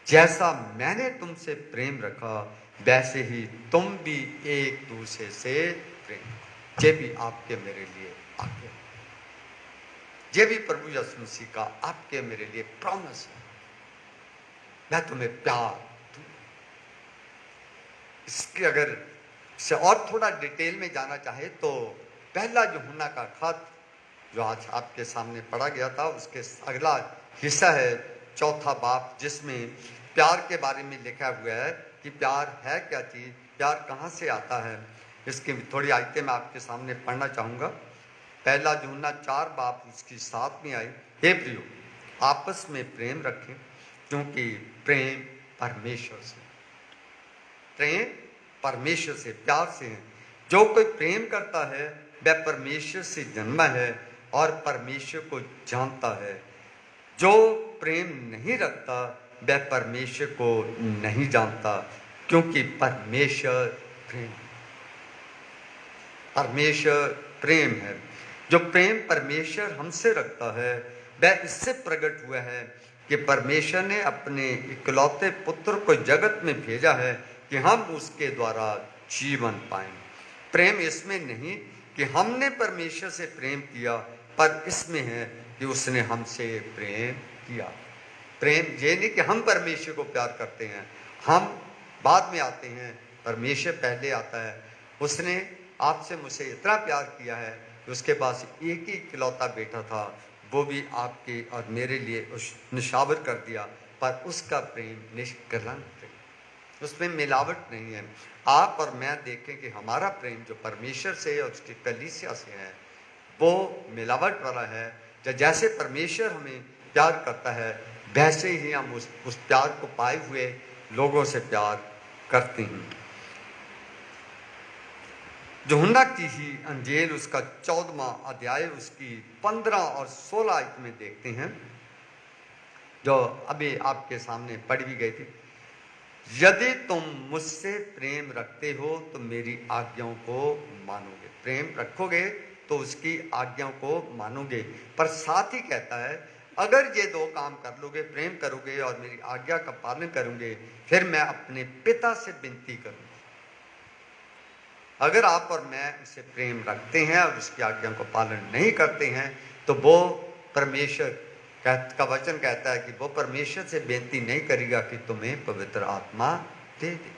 जैसा मैंने तुमसे प्रेम रखा वैसे ही तुम भी एक दूसरे से प्रेम रखो। ये भी आपके मेरे लिए आज्ञा, ये भी प्रभु यीशु मसीह का आपके मेरे लिए प्रॉमिस है। मैं तुम्हें प्यार दूं। इसकी अगर से और थोड़ा डिटेल में जाना चाहे तो पहला यूहन्ना का खत जो आज आपके सामने पढ़ा गया था, उसके अगला हिस्सा है चौथा बाब, जिसमें प्यार के बारे में लिखा हुआ है कि प्यार है क्या चीज़, प्यार कहाँ से आता है। इसकी थोड़ी आयतें मैं आपके सामने पढ़ना चाहूँगा। पहला यूहन्ना 4 बाब उसकी 7वीं आयत, हे प्रियो आपस में प्रेम रखें क्योंकि प्रेम परमेश्वर से, प्रेम परमेश्वर से, प्यार से है। जो कोई प्रेम करता है वह परमेश्वर से जन्मा है और परमेश्वर को जानता है। जो प्रेम नहीं रखता वह परमेश्वर को नहीं जानता, क्योंकि परमेश्वर प्रेम है। जो प्रेम परमेश्वर हमसे रखता है वह इससे प्रकट हुआ है कि परमेश्वर ने अपने इकलौते पुत्र को जगत में भेजा है कि हम उसके द्वारा जीवन पाएं। प्रेम इसमें नहीं कि हमने परमेश्वर से प्रेम किया, पर इसमें है कि उसने हमसे प्रेम किया। प्रेम ये नहीं कि हम परमेश्वर को प्यार करते हैं, हम बाद में आते हैं, परमेश्वर पहले आता है। उसने आपसे मुझसे इतना प्यार किया है कि उसके पास एक ही इकलौता बेटा था, वो भी आपके और मेरे लिए उस निशावर कर दिया, पर उसका प्रेम निष्कलंक प्रेम, उसमें मिलावट नहीं है। आप और मैं देखें कि हमारा प्रेम जो परमेश्वर से और उसकी कलीसिया से है वो मिलावट वाला है। जैसे परमेश्वर हमें प्यार करता है वैसे ही हम उस प्यार को पाए हुए लोगों से प्यार करते हैं। यूहन्ना की ही अंजील उसका 14वां अध्याय उसकी 15 और 16 आयत में देखते हैं, जो अभी आपके सामने पढ़ी भी गई थी। यदि तुम मुझसे प्रेम रखते हो तो मेरी आज्ञाओं को मानोगे। प्रेम रखोगे तो उसकी आज्ञाओं को मानोगे। पर साथ ही कहता है अगर ये 2 काम कर लोगे, प्रेम करोगे और मेरी आज्ञा का पालन करोगे, फिर मैं अपने पिता से विनती करूंगा। अगर आप और मैं उसे प्रेम रखते हैं और उसकी आज्ञा को पालन नहीं करते हैं तो वो परमेश्वर का वचन कहता है कि वो परमेश्वर से बेनती नहीं करेगा कि तुम्हें पवित्र आत्मा दे दे।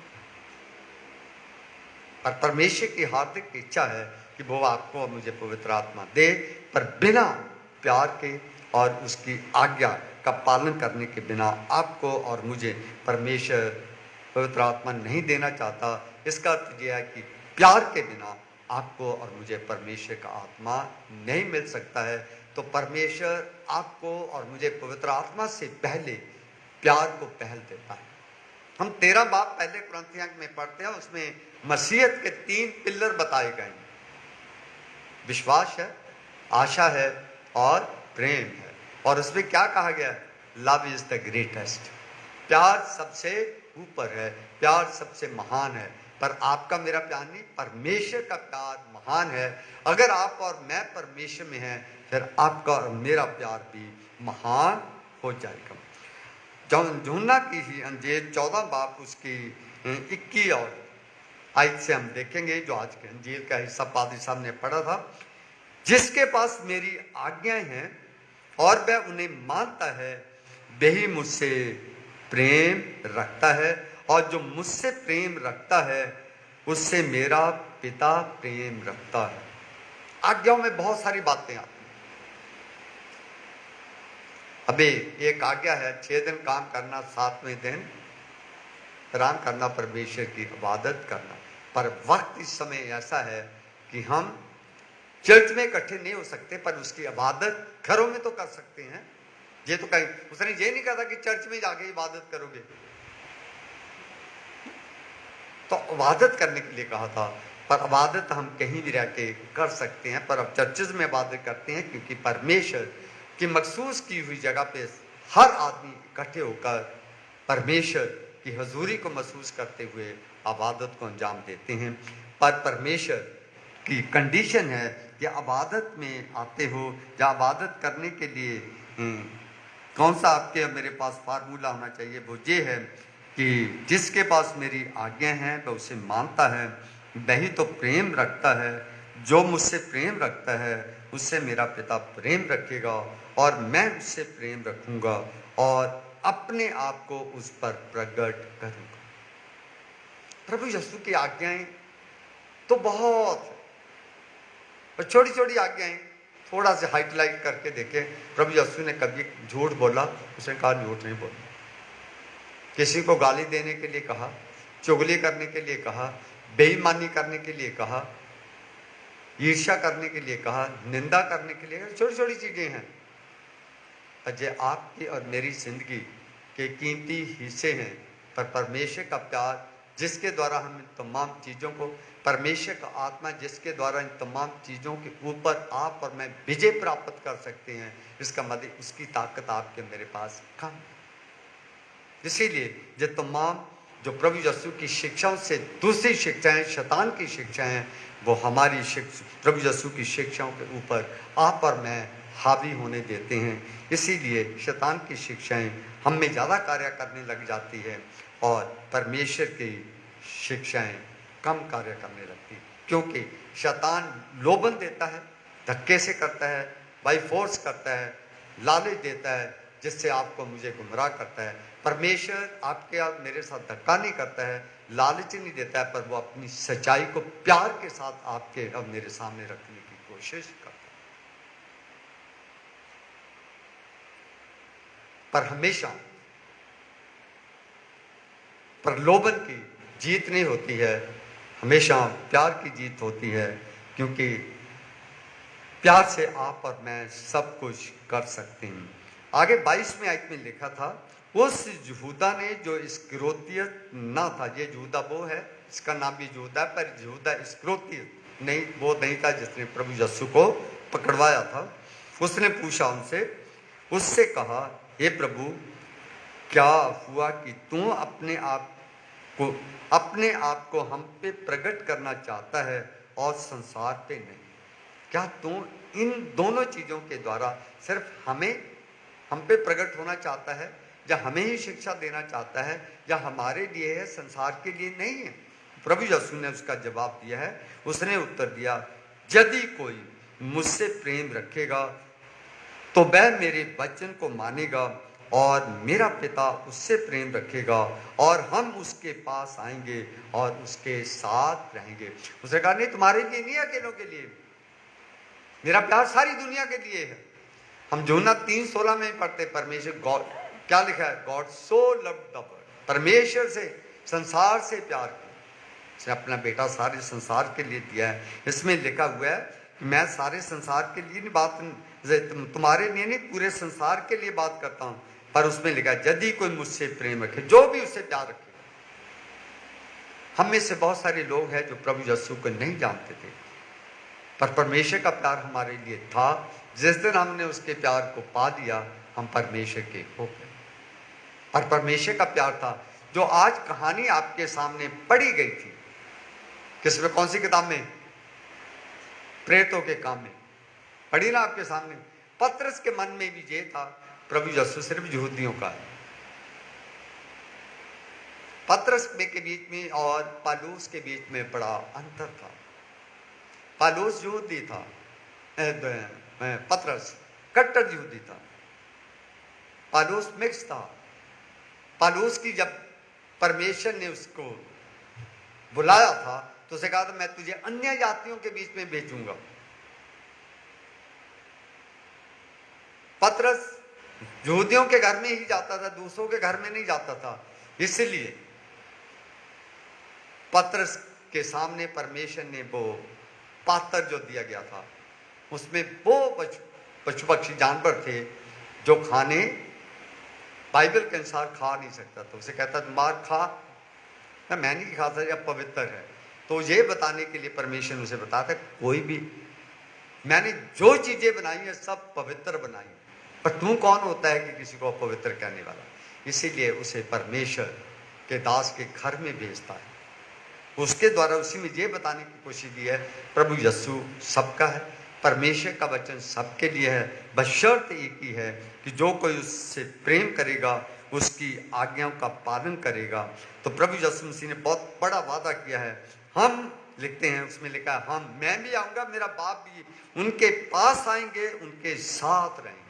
और परमेश्वर की हार्दिक इच्छा है कि वो आपको और मुझे पवित्र आत्मा दे, पर बिना प्यार के और उसकी आज्ञा का पालन करने के बिना आपको और मुझे परमेश्वर पवित्र आत्मा नहीं देना चाहता। इसका अर्थ यह है कि प्यार के बिना आपको और मुझे परमेश्वर का आत्मा नहीं मिल सकता है। तो परमेश्वर आपको और मुझे पवित्र आत्मा से पहले प्यार को पहल देता है। हम 13 बाब पहले कुरिन्थियों में पढ़ते हैं, उसमें मसीहत के 3 पिलर बताए गए हैं। विश्वास है, आशा है और प्रेम है। और उसमें क्या कहा गया? Love is the greatest. प्यार सबसे ऊपर है, प्यार सबसे महान है। पर आपका मेरा प्यार नहीं, परमेश्वर का प्यार महान है। अगर आप और मैं परमेश्वर में हैं फिर आपका और मेरा प्यार भी महान हो जाएगा। यूहन्ना की ही अंजील 14 बाब उसकी 21 और आयत से हम देखेंगे, जो आज के अंजील का हिस्सा पादरी साहब ने पढ़ा था। जिसके पास मेरी आज्ञाएं हैं और वह उन्हें मानता है वही मुझसे प्रेम रखता है, और जो मुझसे प्रेम रखता है उससे मेरा पिता प्रेम रखता है। आज्ञाओं में बहुत सारी बातें आती हैं। अभी एक आज्ञा है 6 दिन काम करना, 7वें दिन आराम करना, परमेश्वर की इबादत करना। पर वक्त इस समय ऐसा है कि हम चर्च में इकट्ठे नहीं हो सकते, पर उसकी इबादत घरों में तो कर सकते हैं। ये तो कहीं उसने ये नहीं कहा था कि चर्च में जाके इबादत करोगे, तो इबादत करने के लिए कहा था। पर इबादत हम कहीं भी रह के कर सकते हैं, पर अब चर्चेज में इबादत करते हैं क्योंकि परमेश्वर की मखसूस की हुई जगह पे हर आदमी इकट्ठे होकर परमेश्वर की हजूरी को महसूस करते हुए इबादत को अंजाम देते हैं। पर परमेश्वर की कंडीशन है कि इबादत में आते हो या इबादत करने के लिए कौन सा आपके मेरे पास फार्मूला होना चाहिए, वो ये है कि जिसके पास मेरी आज्ञा हैं वह उसे मानता है, वही तो प्रेम रखता है। जो मुझसे प्रेम रखता है उससे मेरा पिता प्रेम रखेगा और मैं उससे प्रेम रखूंगा और अपने आप को उस पर प्रकट करूंगा। प्रभु यीशु की आज्ञाएं तो बहुत है। और छोटी छोटी आज्ञाएं थोड़ा सा हाईलाइट करके देखे। प्रभु यीशु ने कभी झूठ बोला? उसने कहा झूठ नहीं बोला। किसी को गाली देने के लिए कहा, चुगली करने के लिए कहा, बेईमानी करने के लिए कहा, ईर्ष्या करने के लिए कहा, निंदा करने के लिए, छोटी छोटी चीजें हैं। अजय आपकी और मेरी जिंदगी के कीमती हिस्से हैं, पर परमेश्वर का प्यार जिसके द्वारा हम इन तमाम चीज़ों को, परमेश्वर का आत्मा जिसके द्वारा इन तमाम चीज़ों के ऊपर आप और मैं विजय प्राप्त कर सकते हैं, इसका मतलब उसकी ताकत आपके मेरे पास कम है। इसीलिए जो तमाम जो प्रभु यीशु की शिक्षाओं से दूसरी शिक्षाएं, शैतान की शिक्षाएं, वो हमारी शिक्षा प्रभु यीशु की शिक्षाओं के ऊपर आप और मैं हावी होने देते हैं। इसीलिए शैतान की शिक्षाएं हम में ज़्यादा कार्य करने लग जाती है और परमेश्वर की शिक्षाएं कम कार्य करने लगती, क्योंकि शैतान लोभन देता है, धक्के से करता है, बाई फोर्स करता है, लालच देता है, जिससे आपको मुझे गुमराह करता है। परमेश्वर आपके और मेरे साथ धक्का नहीं करता है, लालच नहीं देता है, पर वो अपनी सच्चाई को प्यार के साथ आपके और मेरे सामने रखने की कोशिश करता है। पर हमेशा प्रलोभन की जीत नहीं होती है, हमेशा प्यार की जीत होती है, क्योंकि प्यार से आप और मैं सब कुछ कर सकते हैं। आगे 22वें आयत में लिखा था, उस यहूदा ने जो इस्करियोती ना था, ये यहूदा वो है, इसका नाम भी यहूदा, पर यहूदा इस्करियोती नहीं, वो नहीं था जिसने प्रभु यीशु को पकड़वाया था। उसने पूछा उससे कहा, हे प्रभु, क्या हुआ कि तू अपने आप को हम पे प्रकट करना चाहता है और संसार पे नहीं? क्या तू इन दोनों चीज़ों के द्वारा सिर्फ हम पे प्रकट होना चाहता है, या हमें ही शिक्षा देना चाहता है, या हमारे लिए है, संसार के लिए नहीं है? प्रभु यीशु ने उसका जवाब दिया है। उसने उत्तर दिया, यदि कोई मुझसे प्रेम रखेगा तो वह मेरे वचन को मानेगा, और मेरा पिता उससे प्रेम रखेगा, और हम उसके पास आएंगे और उसके साथ रहेंगे। उसने कहा, नहीं, तुम्हारे लिए नहीं, अकेलों के लिए, मेरा प्यार सारी दुनिया के लिए है। हम यूहन्ना 3:16 में पढ़ते, परमेश्वर गॉड, क्या लिखा है? God so loved the world, परमेश्वर से, संसार से प्यार किया, उसने अपना बेटा सारे संसार के लिए दिया है। इसमें लिखा हुआ है कि मैं सारे संसार के लिए नहीं बात, तुम्हारे लिए नहीं, पूरे संसार के लिए बात करता हूं। पर उसमें लिखा, यदि कोई मुझसे प्रेम रखे, जो भी उससे प्यार रखे। हम में से बहुत सारे लोग हैं जो प्रभु यीशु को नहीं जानते थे, पर परमेश्वर का प्यार हमारे लिए था। जिस दिन हमने उसके प्यार को पा लिया, हम परमेश्वर के हो गए। और परमेश्वर का प्यार था जो आज कहानी आपके सामने पढ़ी गई थी, किसमें, कौन सी किताब में? प्रेतों के काम में पढ़ी ना आपके सामने। पतरस के मन में भी ये था, प्रभु यीशु सिर्फ यहूदियों का है। पतरस के बीच में और पालूस के बीच में बड़ा अंतर था। पालूस यहूदी था, पतरस कट्टर यहूदी था, पालूस मिक्स था। पालूस की जब परमेश्वर ने उसको बुलाया था तो उसे कहा था, मैं तुझे अन्य जातियों के बीच में भेजूंगा। पतरस यहूदियों के घर में ही जाता था, दूसरों के घर में नहीं जाता था। इसलिए पतरस के सामने परमेश्वर ने वो पात्र जो दिया गया था, उसमें वो पशु पक्षी जानवर थे जो खाने बाइबल के अनुसार खा नहीं सकता। तो उसे कहता, मार खा, मैं नहीं खाता, यह पवित्र है। तो ये बताने के लिए परमेश्वर ने उसे बताता, कोई भी, मैंने जो चीजें बनाई है सब पवित्र बनाई, पर तू कौन होता है कि किसी को अपवित्र कहने वाला? इसीलिए उसे परमेश्वर के दास के घर में भेजता है। उसके द्वारा उसी में ये बताने की कोशिश की है, प्रभु यीशु सबका है, परमेश्वर का वचन सबके लिए है, बशर्त एक ही है कि जो कोई उससे प्रेम करेगा, उसकी आज्ञाओं का पालन करेगा। तो प्रभु यीशु मसीह ने बहुत बड़ा वादा किया है। हम लिखते हैं, उसमें लिखा है, मैं भी आऊँगा, मेरा बाप भी, उनके पास आएंगे, उनके साथ रहेंगे।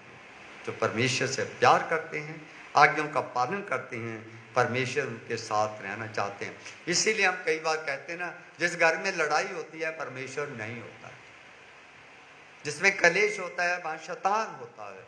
जो परमेश्वर से प्यार करते हैं आज्ञाओं का पालन करते हैं, परमेश्वर उनके साथ रहना चाहते हैं। इसीलिए हम कई बार कहते हैं ना, जिस घर में लड़ाई होती है परमेश्वर नहीं होता है, जिसमें कलेश होता है वहाँ शैतान होता है,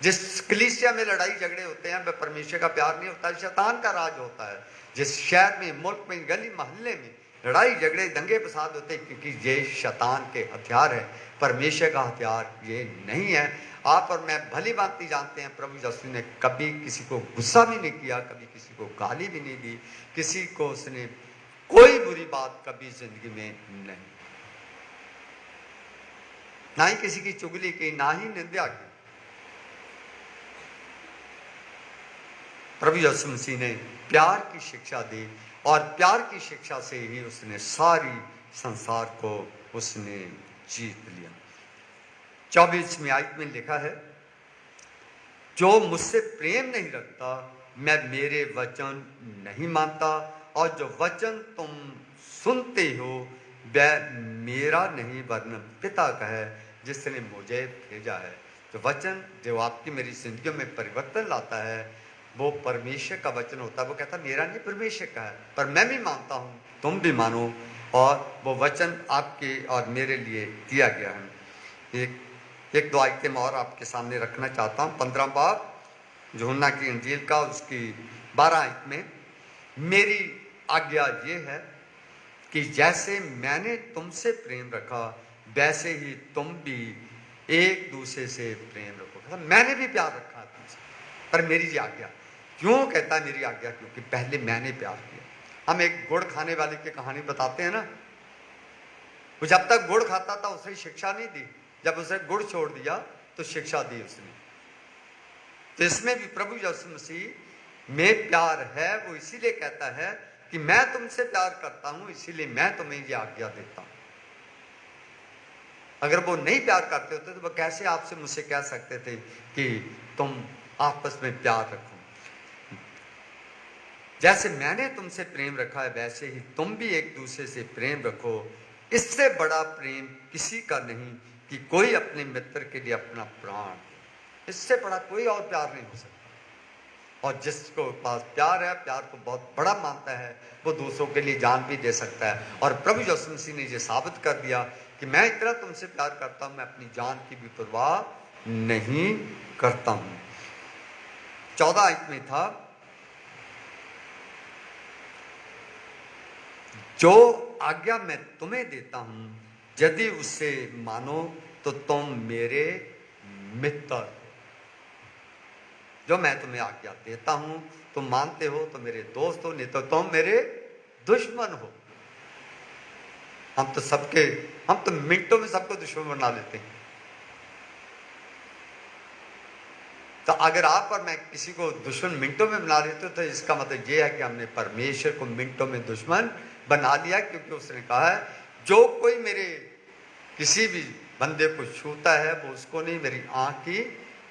जिस कलीसिया में लड़ाई झगड़े होते हैं वह परमेश्वर का प्यार नहीं होता है, शैतान का राज होता है। जिस शहर में, मुल्क में, गली मोहल्ले में लड़ाई झगड़े दंगे फसाद होते हैं, क्योंकि ये शैतान के हथियार है, परमेश्वर का हथियार ये नहीं है। आप और मैं भली भांति जानते हैं प्रभु यीशु ने कभी किसी को गुस्सा भी नहीं किया, कभी किसी को गाली भी नहीं दी, किसी को उसने कोई बुरी बात कभी जिंदगी में नहीं, ना ही किसी की चुगली की, ना ही निंदा की। प्रभु यीशु मसीह ने प्यार की शिक्षा दी और प्यार की शिक्षा से ही उसने सारी संसार को उसने जीत लिया। 24वीं आयत में लिखा है, जो मुझसे प्रेम नहीं रखता मैं मेरे वचन नहीं मानता, और जो वचन तुम सुनते हो वह मेरा नहीं वरन पिता का है जिसने मुझे भेजा है। जो वचन जो आपकी मेरी जिंदगी में परिवर्तन लाता है वो परमेश्वर का वचन होता है। वो कहता मेरा नहीं परमेश्वर का है, पर मैं भी मानता हूँ, तुम भी मानो, और वो वचन आपके और मेरे लिए दिया गया है। एक दो आयतें मैं और आपके सामने रखना चाहता हूँ। 15 बाब यूहन्ना की इंजील का उसकी 12 आयत में, मेरी आज्ञा ये है कि जैसे मैंने तुमसे प्रेम रखा वैसे ही तुम भी एक दूसरे से प्रेम रखो। मैंने भी प्यार रखा तुमसे, पर मेरी ये आज्ञा। क्यों कहता है मेरी आज्ञा? क्योंकि पहले मैंने प्यार किया। हम एक गुड़ खाने वाले की कहानी बताते हैं ना, वो जब तक गुड़ खाता था उसने शिक्षा नहीं दी, जब उसने गुड़ छोड़ दिया तो शिक्षा दी उसने। तो इसमें भी प्रभु यीशु मसीह में प्यार है। वो इसीलिए कहता है कि मैं तुमसे प्यार करता हूं, इसीलिए मैं तुम्हें ये आज्ञा देता हूं। अगर वो नहीं प्यार करते होते तो वो कैसे आपसे मुझसे कह सकते थे कि तुम आपस में प्यार रखो। जैसे मैंने तुमसे प्रेम रखा है वैसे ही तुम भी एक दूसरे से प्रेम रखो। इससे बड़ा प्रेम किसी का नहीं कि कोई अपने मित्र के लिए अपना प्राण, इससे बड़ा कोई और प्यार नहीं हो सकता। और जिसको पास प्यार है, प्यार को बहुत बड़ा मानता है, वो दूसरों के लिए जान भी दे सकता है। और प्रभु यीशु मसीह ने ये साबित कर दिया कि मैं इतना तुमसे प्यार करता हूं, मैं अपनी जान की भी परवाह नहीं करता हूं। 14 आयत में था, जो आज्ञा मैं तुम्हें देता हूं यदि उससे मानो तो तुम मेरे मित्र। जो मैं तुम्हें आज्ञा देता हूं तुम मानते हो तो मेरे दोस्त हो, नहीं तो तुम मेरे दुश्मन हो। हम तो मिनटों में सबको दुश्मन बना लेते हैं। तो अगर आप और मैं किसी को दुश्मन मिनटों में बना लेते तो इसका मतलब यह है कि हमने परमेश्वर को मिनटों में दुश्मन बना लिया। क्योंकि उसने कहा है जो कोई मेरे किसी भी बंदे को छूता है वो उसको नहीं, मेरी आंख की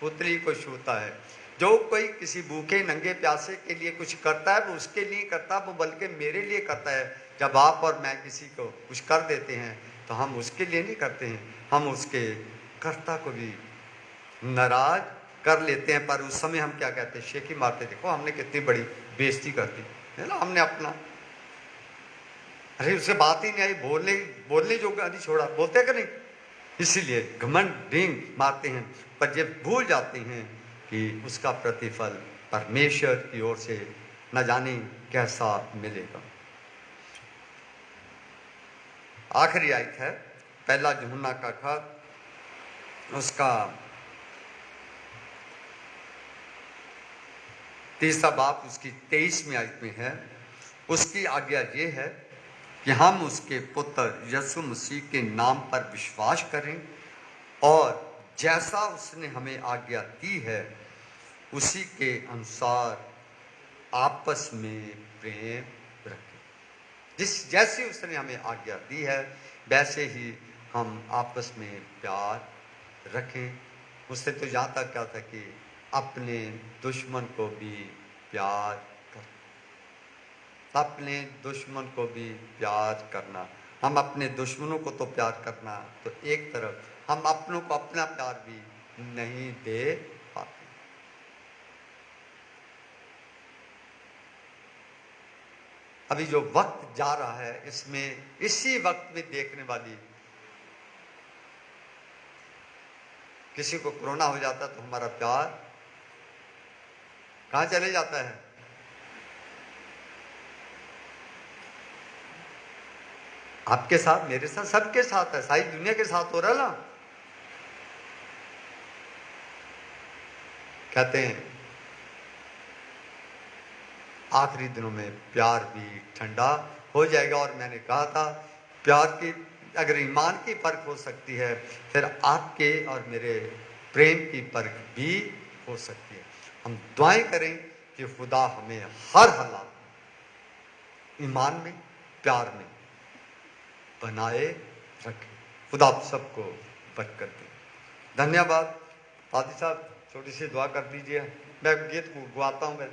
पुतली को छूता है। जो कोई किसी भूखे नंगे प्यासे के लिए कुछ करता है वो उसके लिए करता, वो बल्कि मेरे लिए करता है। जब आप और मैं किसी को कुछ कर देते हैं तो हम उसके लिए नहीं करते हैं, हम उसके कर्ता को भी नाराज कर लेते हैं। पर उस समय हम क्या कहते हैं? शेखी मारते, देखो हमने कितनी बड़ी बेइज्जती कर दी है ना, हमने अपना, अरे उससे बात ही नहीं आई, बोलने जो गाली छोड़ा, बोलते कि नहीं। इसीलिए घमंड ढींग मारते हैं, पर ये भूल जाते हैं कि उसका प्रतिफल परमेश्वर की ओर से न जाने कैसा मिलेगा। आखिरी आयत है 1 यूहन्ना का खत, उसका 3 बाब उसकी 23वीं आयत में है। उसकी आज्ञा ये है कि हम उसके पुत्र यीशु मसीह के नाम पर विश्वास करें और जैसा उसने हमें आज्ञा दी है उसी के अनुसार आपस में प्रेम रखें। जैसे उसने हमें आज्ञा दी है वैसे ही हम आपस में प्यार रखें। उससे तो यहाँ तक क्या था कि अपने दुश्मन को भी प्यार करना, अपने दुश्मन को भी प्यार करना। हम अपने दुश्मनों को तो प्यार करना तो एक तरफ, हम अपनों को अपना प्यार भी नहीं दे पाते। अभी जो वक्त जा रहा है इसमें इसी वक्त में देखने वाली, किसी को कोरोना हो जाता तो हमारा प्यार कहाँ चले जाता है? आपके साथ, मेरे साथ, सबके साथ है, सारी दुनिया के साथ हो रहा है ना। कहते हैं आखिरी दिनों में प्यार भी ठंडा हो जाएगा। और मैंने कहा था प्यार की, अगर ईमान की परख हो सकती है, फिर आपके और मेरे प्रेम की परख भी हो सकती है। हम दुआएं करें कि खुदा हमें हर हालात में ईमान में, प्यार में बनाए रखे। खुदा आप सबको बरकत दे। धन्यवाद। पादी साहब छोटी सी दुआ कर दीजिए। मैं गीत गुआता हूँ। मैं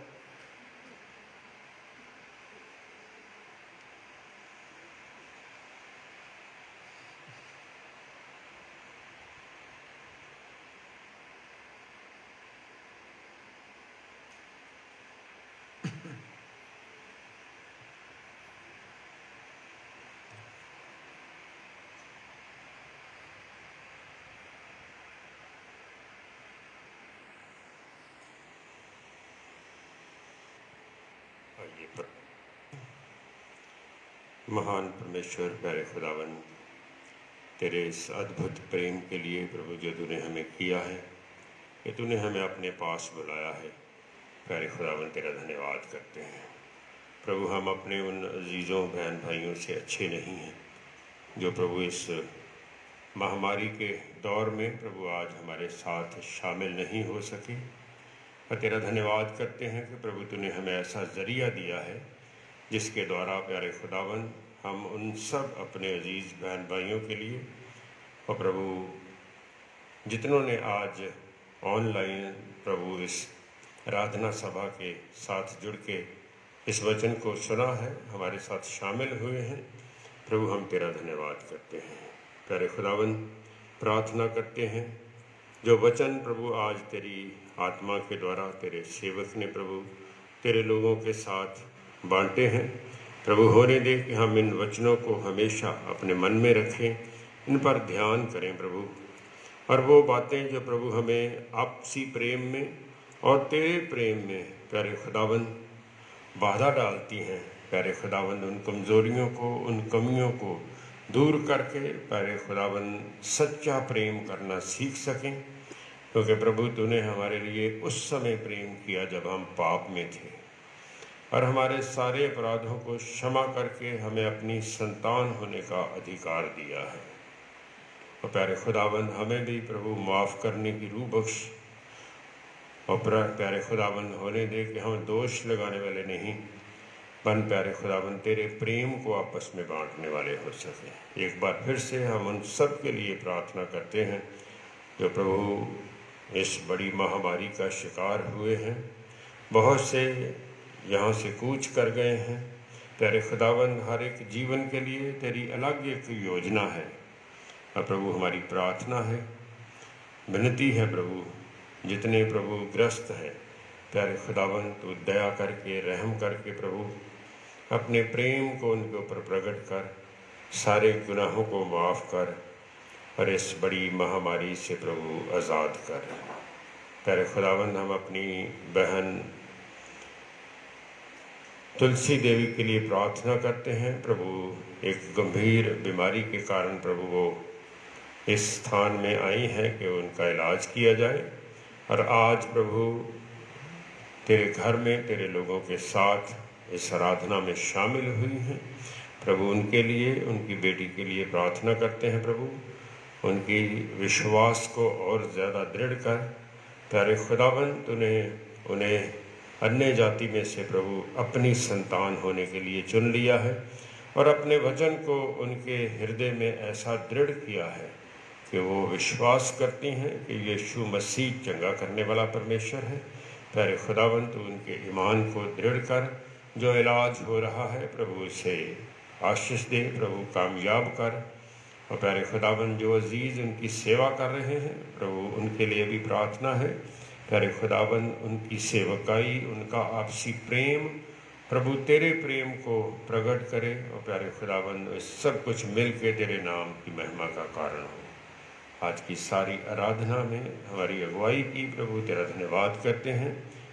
महान परमेश्वर, प्यारे खुदावन, तेरे इस अद्भुत प्रेम के लिए प्रभु जो तूने हमें किया है, कि तूने हमें अपने पास बुलाया है, प्यारे खुदावन तेरा धन्यवाद करते हैं। प्रभु हम अपने उन अजीज़ों बहन भाइयों से अच्छे नहीं हैं जो प्रभु इस महामारी के दौर में प्रभु आज हमारे साथ शामिल नहीं हो सके। और तेरा धन्यवाद करते हैं कि प्रभु तूने हमें ऐसा ज़रिया दिया है जिसके द्वारा प्यारे खुदावन हम उन सब अपने अजीज़ बहन भाइयों के लिए, और प्रभु जितनों ने आज ऑनलाइन प्रभु इस आराधना सभा के साथ जुड़ के इस वचन को सुना है, हमारे साथ शामिल हुए हैं, प्रभु हम तेरा धन्यवाद करते हैं। प्यारे खुदावन प्रार्थना करते हैं जो वचन प्रभु आज तेरी आत्मा के द्वारा तेरे सेवक ने प्रभु तेरे लोगों के साथ बांटे हैं, प्रभु होने दे कि हम इन वचनों को हमेशा अपने मन में रखें, इन पर ध्यान करें प्रभु। और वो बातें जो प्रभु हमें आपसी प्रेम में और तेरे प्रेम में प्यारे खुदावन बाधा डालती हैं, प्यारे खुदावन उन कमज़ोरियों को, उन कमियों को दूर करके प्यारे खुदावन सच्चा प्रेम करना सीख सकें। क्योंकि प्रभु तूने हमारे लिए उस समय प्रेम किया जब हम पाप में थे, और हमारे सारे अपराधों को क्षमा करके हमें अपनी संतान होने का अधिकार दिया है। और प्यारे खुदावन हमें भी प्रभु माफ़ करने की रूह बख्श, और प्यारे खुदावन होने दे कि हम दोष लगाने वाले नहीं बन प्यारे खुदावन तेरे प्रेम को आपस में बांटने वाले हो सके। एक बार फिर से हम उन सब के लिए प्रार्थना करते हैं जो प्रभु इस बड़ी महामारी का शिकार हुए हैं। बहुत से यहाँ से कूच कर गए हैं। प्यारे खुदावन हर एक जीवन के लिए तेरी अलग एक योजना है। और प्रभु हमारी प्रार्थना है, विनती है प्रभु, जितने प्रभु ग्रस्त हैं प्यारे खुदावन तू दया करके रहम करके प्रभु अपने प्रेम को उनके ऊपर प्रकट कर, सारे गुनाहों को माफ़ कर और इस बड़ी महामारी से प्रभु आज़ाद कर। प्यारे खुदावन हम अपनी बहन तुलसी देवी के लिए प्रार्थना करते हैं। प्रभु एक गंभीर बीमारी के कारण प्रभु वो इस स्थान में आई हैं कि उनका इलाज किया जाए, और आज प्रभु तेरे घर में तेरे लोगों के साथ इस आराधना में शामिल हुई हैं। प्रभु उनके लिए, उनकी बेटी के लिए प्रार्थना करते हैं। प्रभु उनकी विश्वास को और ज़्यादा दृढ़ कर। प्यारे खुदावन तूने उन्हें अन्य जाति में से प्रभु अपनी संतान होने के लिए चुन लिया है, और अपने वचन को उनके हृदय में ऐसा दृढ़ किया है कि वो विश्वास करती हैं कि यीशु मसीह चंगा करने वाला परमेश्वर है। प्यारे खुदावन तू उनके ईमान को दृढ़ कर। जो इलाज हो रहा है प्रभु उसे आशीष दे, प्रभु कामयाब कर। और प्यारे खुदावन जो अजीज़ उनकी सेवा कर रहे हैं प्रभु उनके लिए भी प्रार्थना है। प्यारे खुदावन उनकी सेवकाई, उनका आपसी प्रेम प्रभु तेरे प्रेम को प्रकट करे और प्यारे खुदाबंद सब कुछ मिल के तेरे नाम की महिमा का कारण हो। आज की सारी आराधना में हमारी अगुवाई की प्रभु तेरा धन्यवाद करते हैं।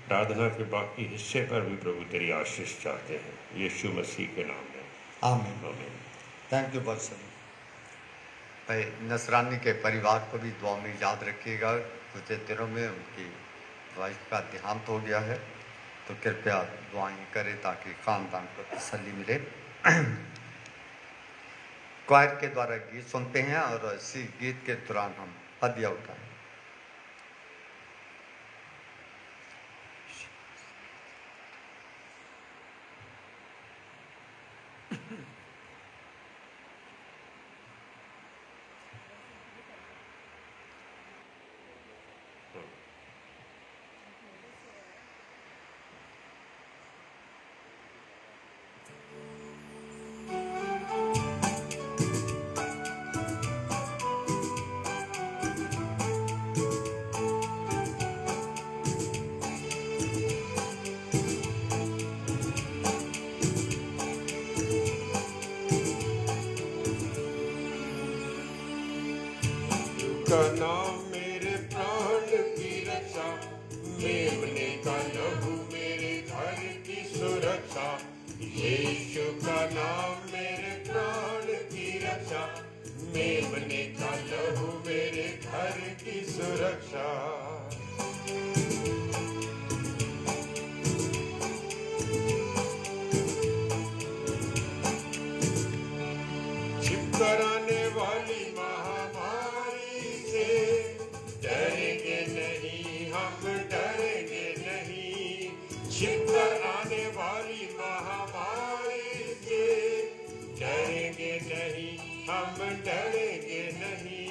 आराधना के बाकी हिस्से पर भी प्रभु तेरी आशीष चाहते हैं यीशु मसीह के नाम में, आमीन। आमीन। Thank you person. भाई नसरानी के परिवार को भी दुआ में याद रखिएगा। कुछ दिनों में उनकी वाइफ का देहांत हो गया है, तो कृपया दुआएं करें ताकि खानदान को तसल्ली मिले। क्वायर के द्वारा गीत सुनते हैं और इसी गीत के दौरान हम हदिया उठाएं। का नाम मेरे प्राण की रक्षा, मेमने का लहू मेरे घर की सुरक्षा। यीशु का नाम मेरे प्राण की रक्षा, मेमने का लहू मेरे घर की सुरक्षा। छिपकर आने वाली महामारी से डरेंगे नहीं, हम डरेंगे नहीं। छिपकर आने वाली महामारी से डरेंगे नहीं, हम डरेंगे नहीं।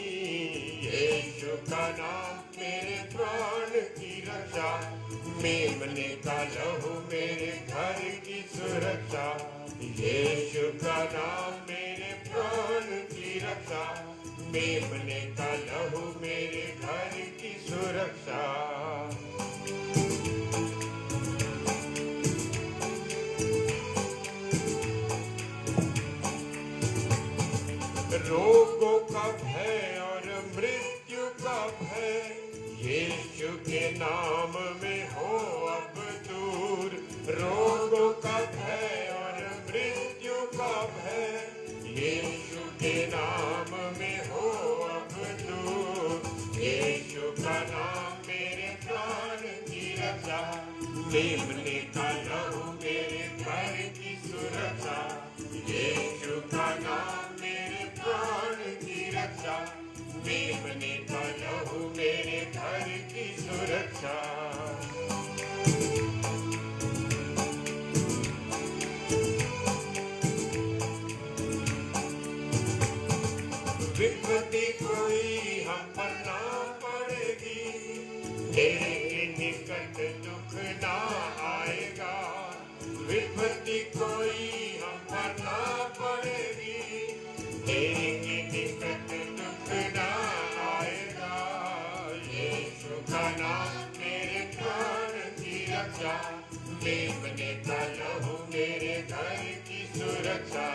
यीशु का नाम मेरे प्राण की रक्षा, मेमने का लहू मेरे घर की सुरक्षा। यीशु का नाम मेरे प्राण की रक्षा, मेमने का लहू मेरे घर की सुरक्षा। रोगों का भय और मृत्यु का भय, यीशु के नाम में हो अब दूर। रोगों का भय और मृत्यु का भय, यीशु के नाम में हो अब दूर। यीशु का नाम मेरे प्राण की रक्षा, मेमने का लहू मेरे घर की सुरक्षा। यीशु का नाम मेरे प्राण की रक्षा, मेमने का लहू मेरे घर की सुरक्षा। विपत्ति कोई हम पर ना पड़ेगी, तेरे निकट दुख ना आएगा। विपत्ति कोई हम पर ना पड़ेगी, तेरे निकट दुख ना आएगा। यीशु का नाम मेरे प्राण की रक्षा, मेमने का लहू मेरे घर की सुरक्षा।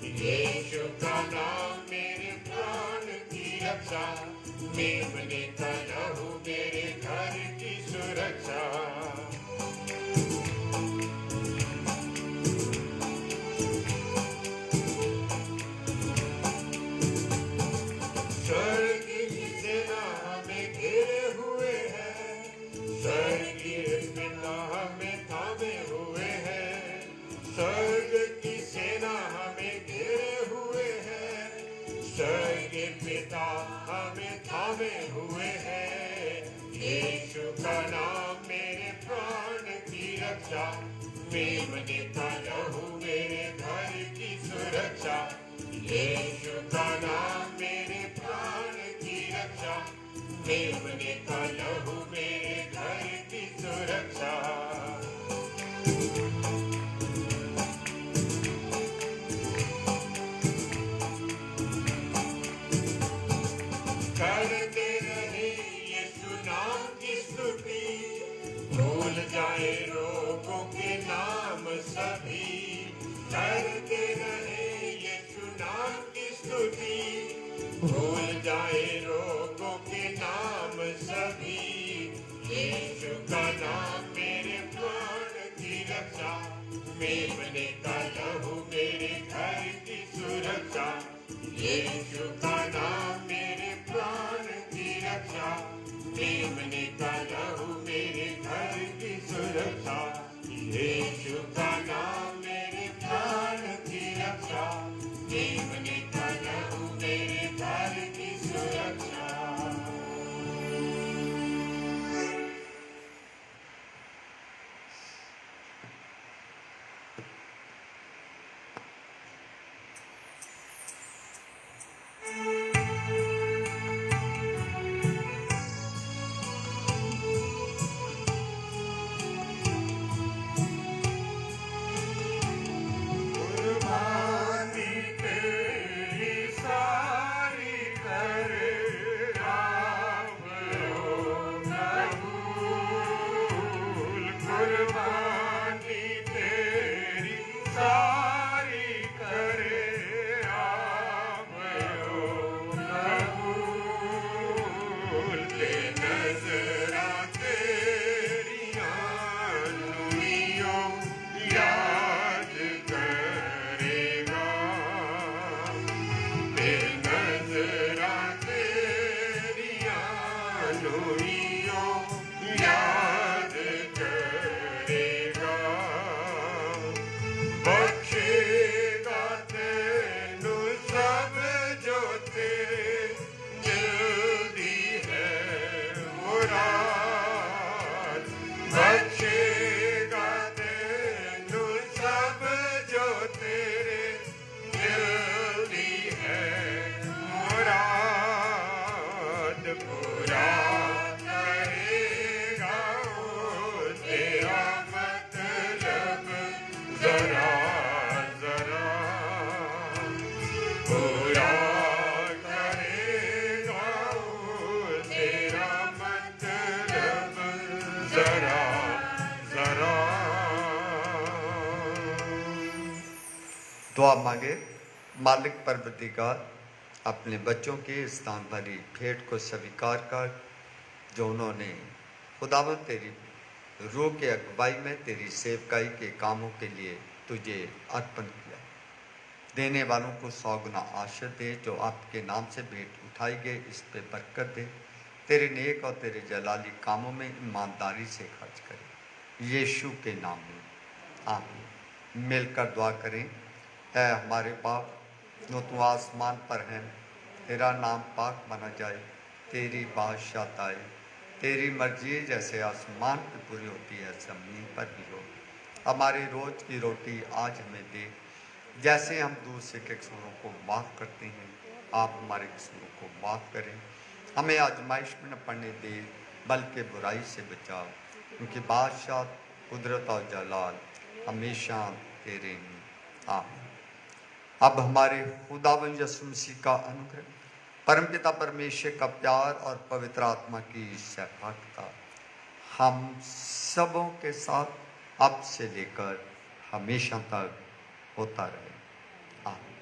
यीशु का नाम मेरे प्राण की रक्षा, मेमने का लहू मेरे घर की सुरक्षा। स्वर्ग की सेना हमें घेरे हुए है, स्वर्गीय पिता हमें थामे हुए है। स्वर्ग की सेना हमें घेरे हुए है, स्वर्गीय पिता हमें थामे हुए है। यीशु का नाम मेरे प्राण की रक्षा, मेमने का लहू मेरे घर की सुरक्षा। यीशु का नाम मेरे प्राण की रक्षा, मेमने का लहू मेरे घर की सुरक्षा। करते रहे यीशु नाम की स्तुति, भूल जाए रोगों के नाम सब। जाए रोगों के नाम सभी, यीशु का नाम मेरे प्राण की रक्षा, मेमने का लहू मेरे घर की सुरक्षा, यीशु का नाम मेरे प्राण की रक्षा, मेमने का लहू मेरे घर की सुरक्षा, यीशु का नाम मेरे प्राण की रक्षा, मेमने का लहू मेरे घर की सुरक्षा। कुर्बानी तेरी सारी करे आप कबूल, कुर्बानी तेरी सारी करे आप कबूल, ते नजरा तेरियां नुइयों याद करेगा, ते नजरा तेरियां नुइयों याद करेगा, बख्शेगा तेनू सब जो तेरे दिल दी है मुराद, बख्शेगा तेनू सब जो तेरे दिल दी है मुराद, पूरा करेगा वो तेरा मतलब जरा जरा, पूरा करेगा वो तेरा मतलब जरा जरा। दुआ मांगे। मालिक परवरदिगार, अपने बच्चों की स्थान भरी भेंट को स्वीकार कर, जो उन्होंने खुदावंद तेरी रूह के अगुवाई में तेरी सेवकाई के कामों के लिए तुझे अर्पण किया। देने वालों को 100 गुना आशीष दे, जो आपके नाम से भेंट उठाई गई इस पे बरकत दे, तेरे नेक और तेरे जलाली कामों में ईमानदारी से खर्च करे, यीशु के नाम में आमीन। मिलकर दुआ करें। है हमारे बाप जो तू आसमान पर है, तेरा नाम पाक माना जाए, तेरी बादशाहत आए, तेरी मर्जी जैसे आसमान पर पूरी होती है ज़मीन पर भी हो। हमारी रोज़ की रोटी आज हमें दे, जैसे हम दूसरे के कसूरों को माफ़ करते हैं, आप हमारे कसूरों को माफ़ करें। हमें आजमाइश में न पड़ने दे, बल्कि बुराई से बचाओ, क्योंकि बादशाह, कुदरत और जलाल हमेशा तेरे हैं। आमीन। अब हमारे खुदावंद यीशु मसीह का अनुग्रह, परमपिता परमेश्वर का प्यार और पवित्र आत्मा की सहभागिता हम सबों के साथ अब से लेकर हमेशा तक होता रहे। आमीन।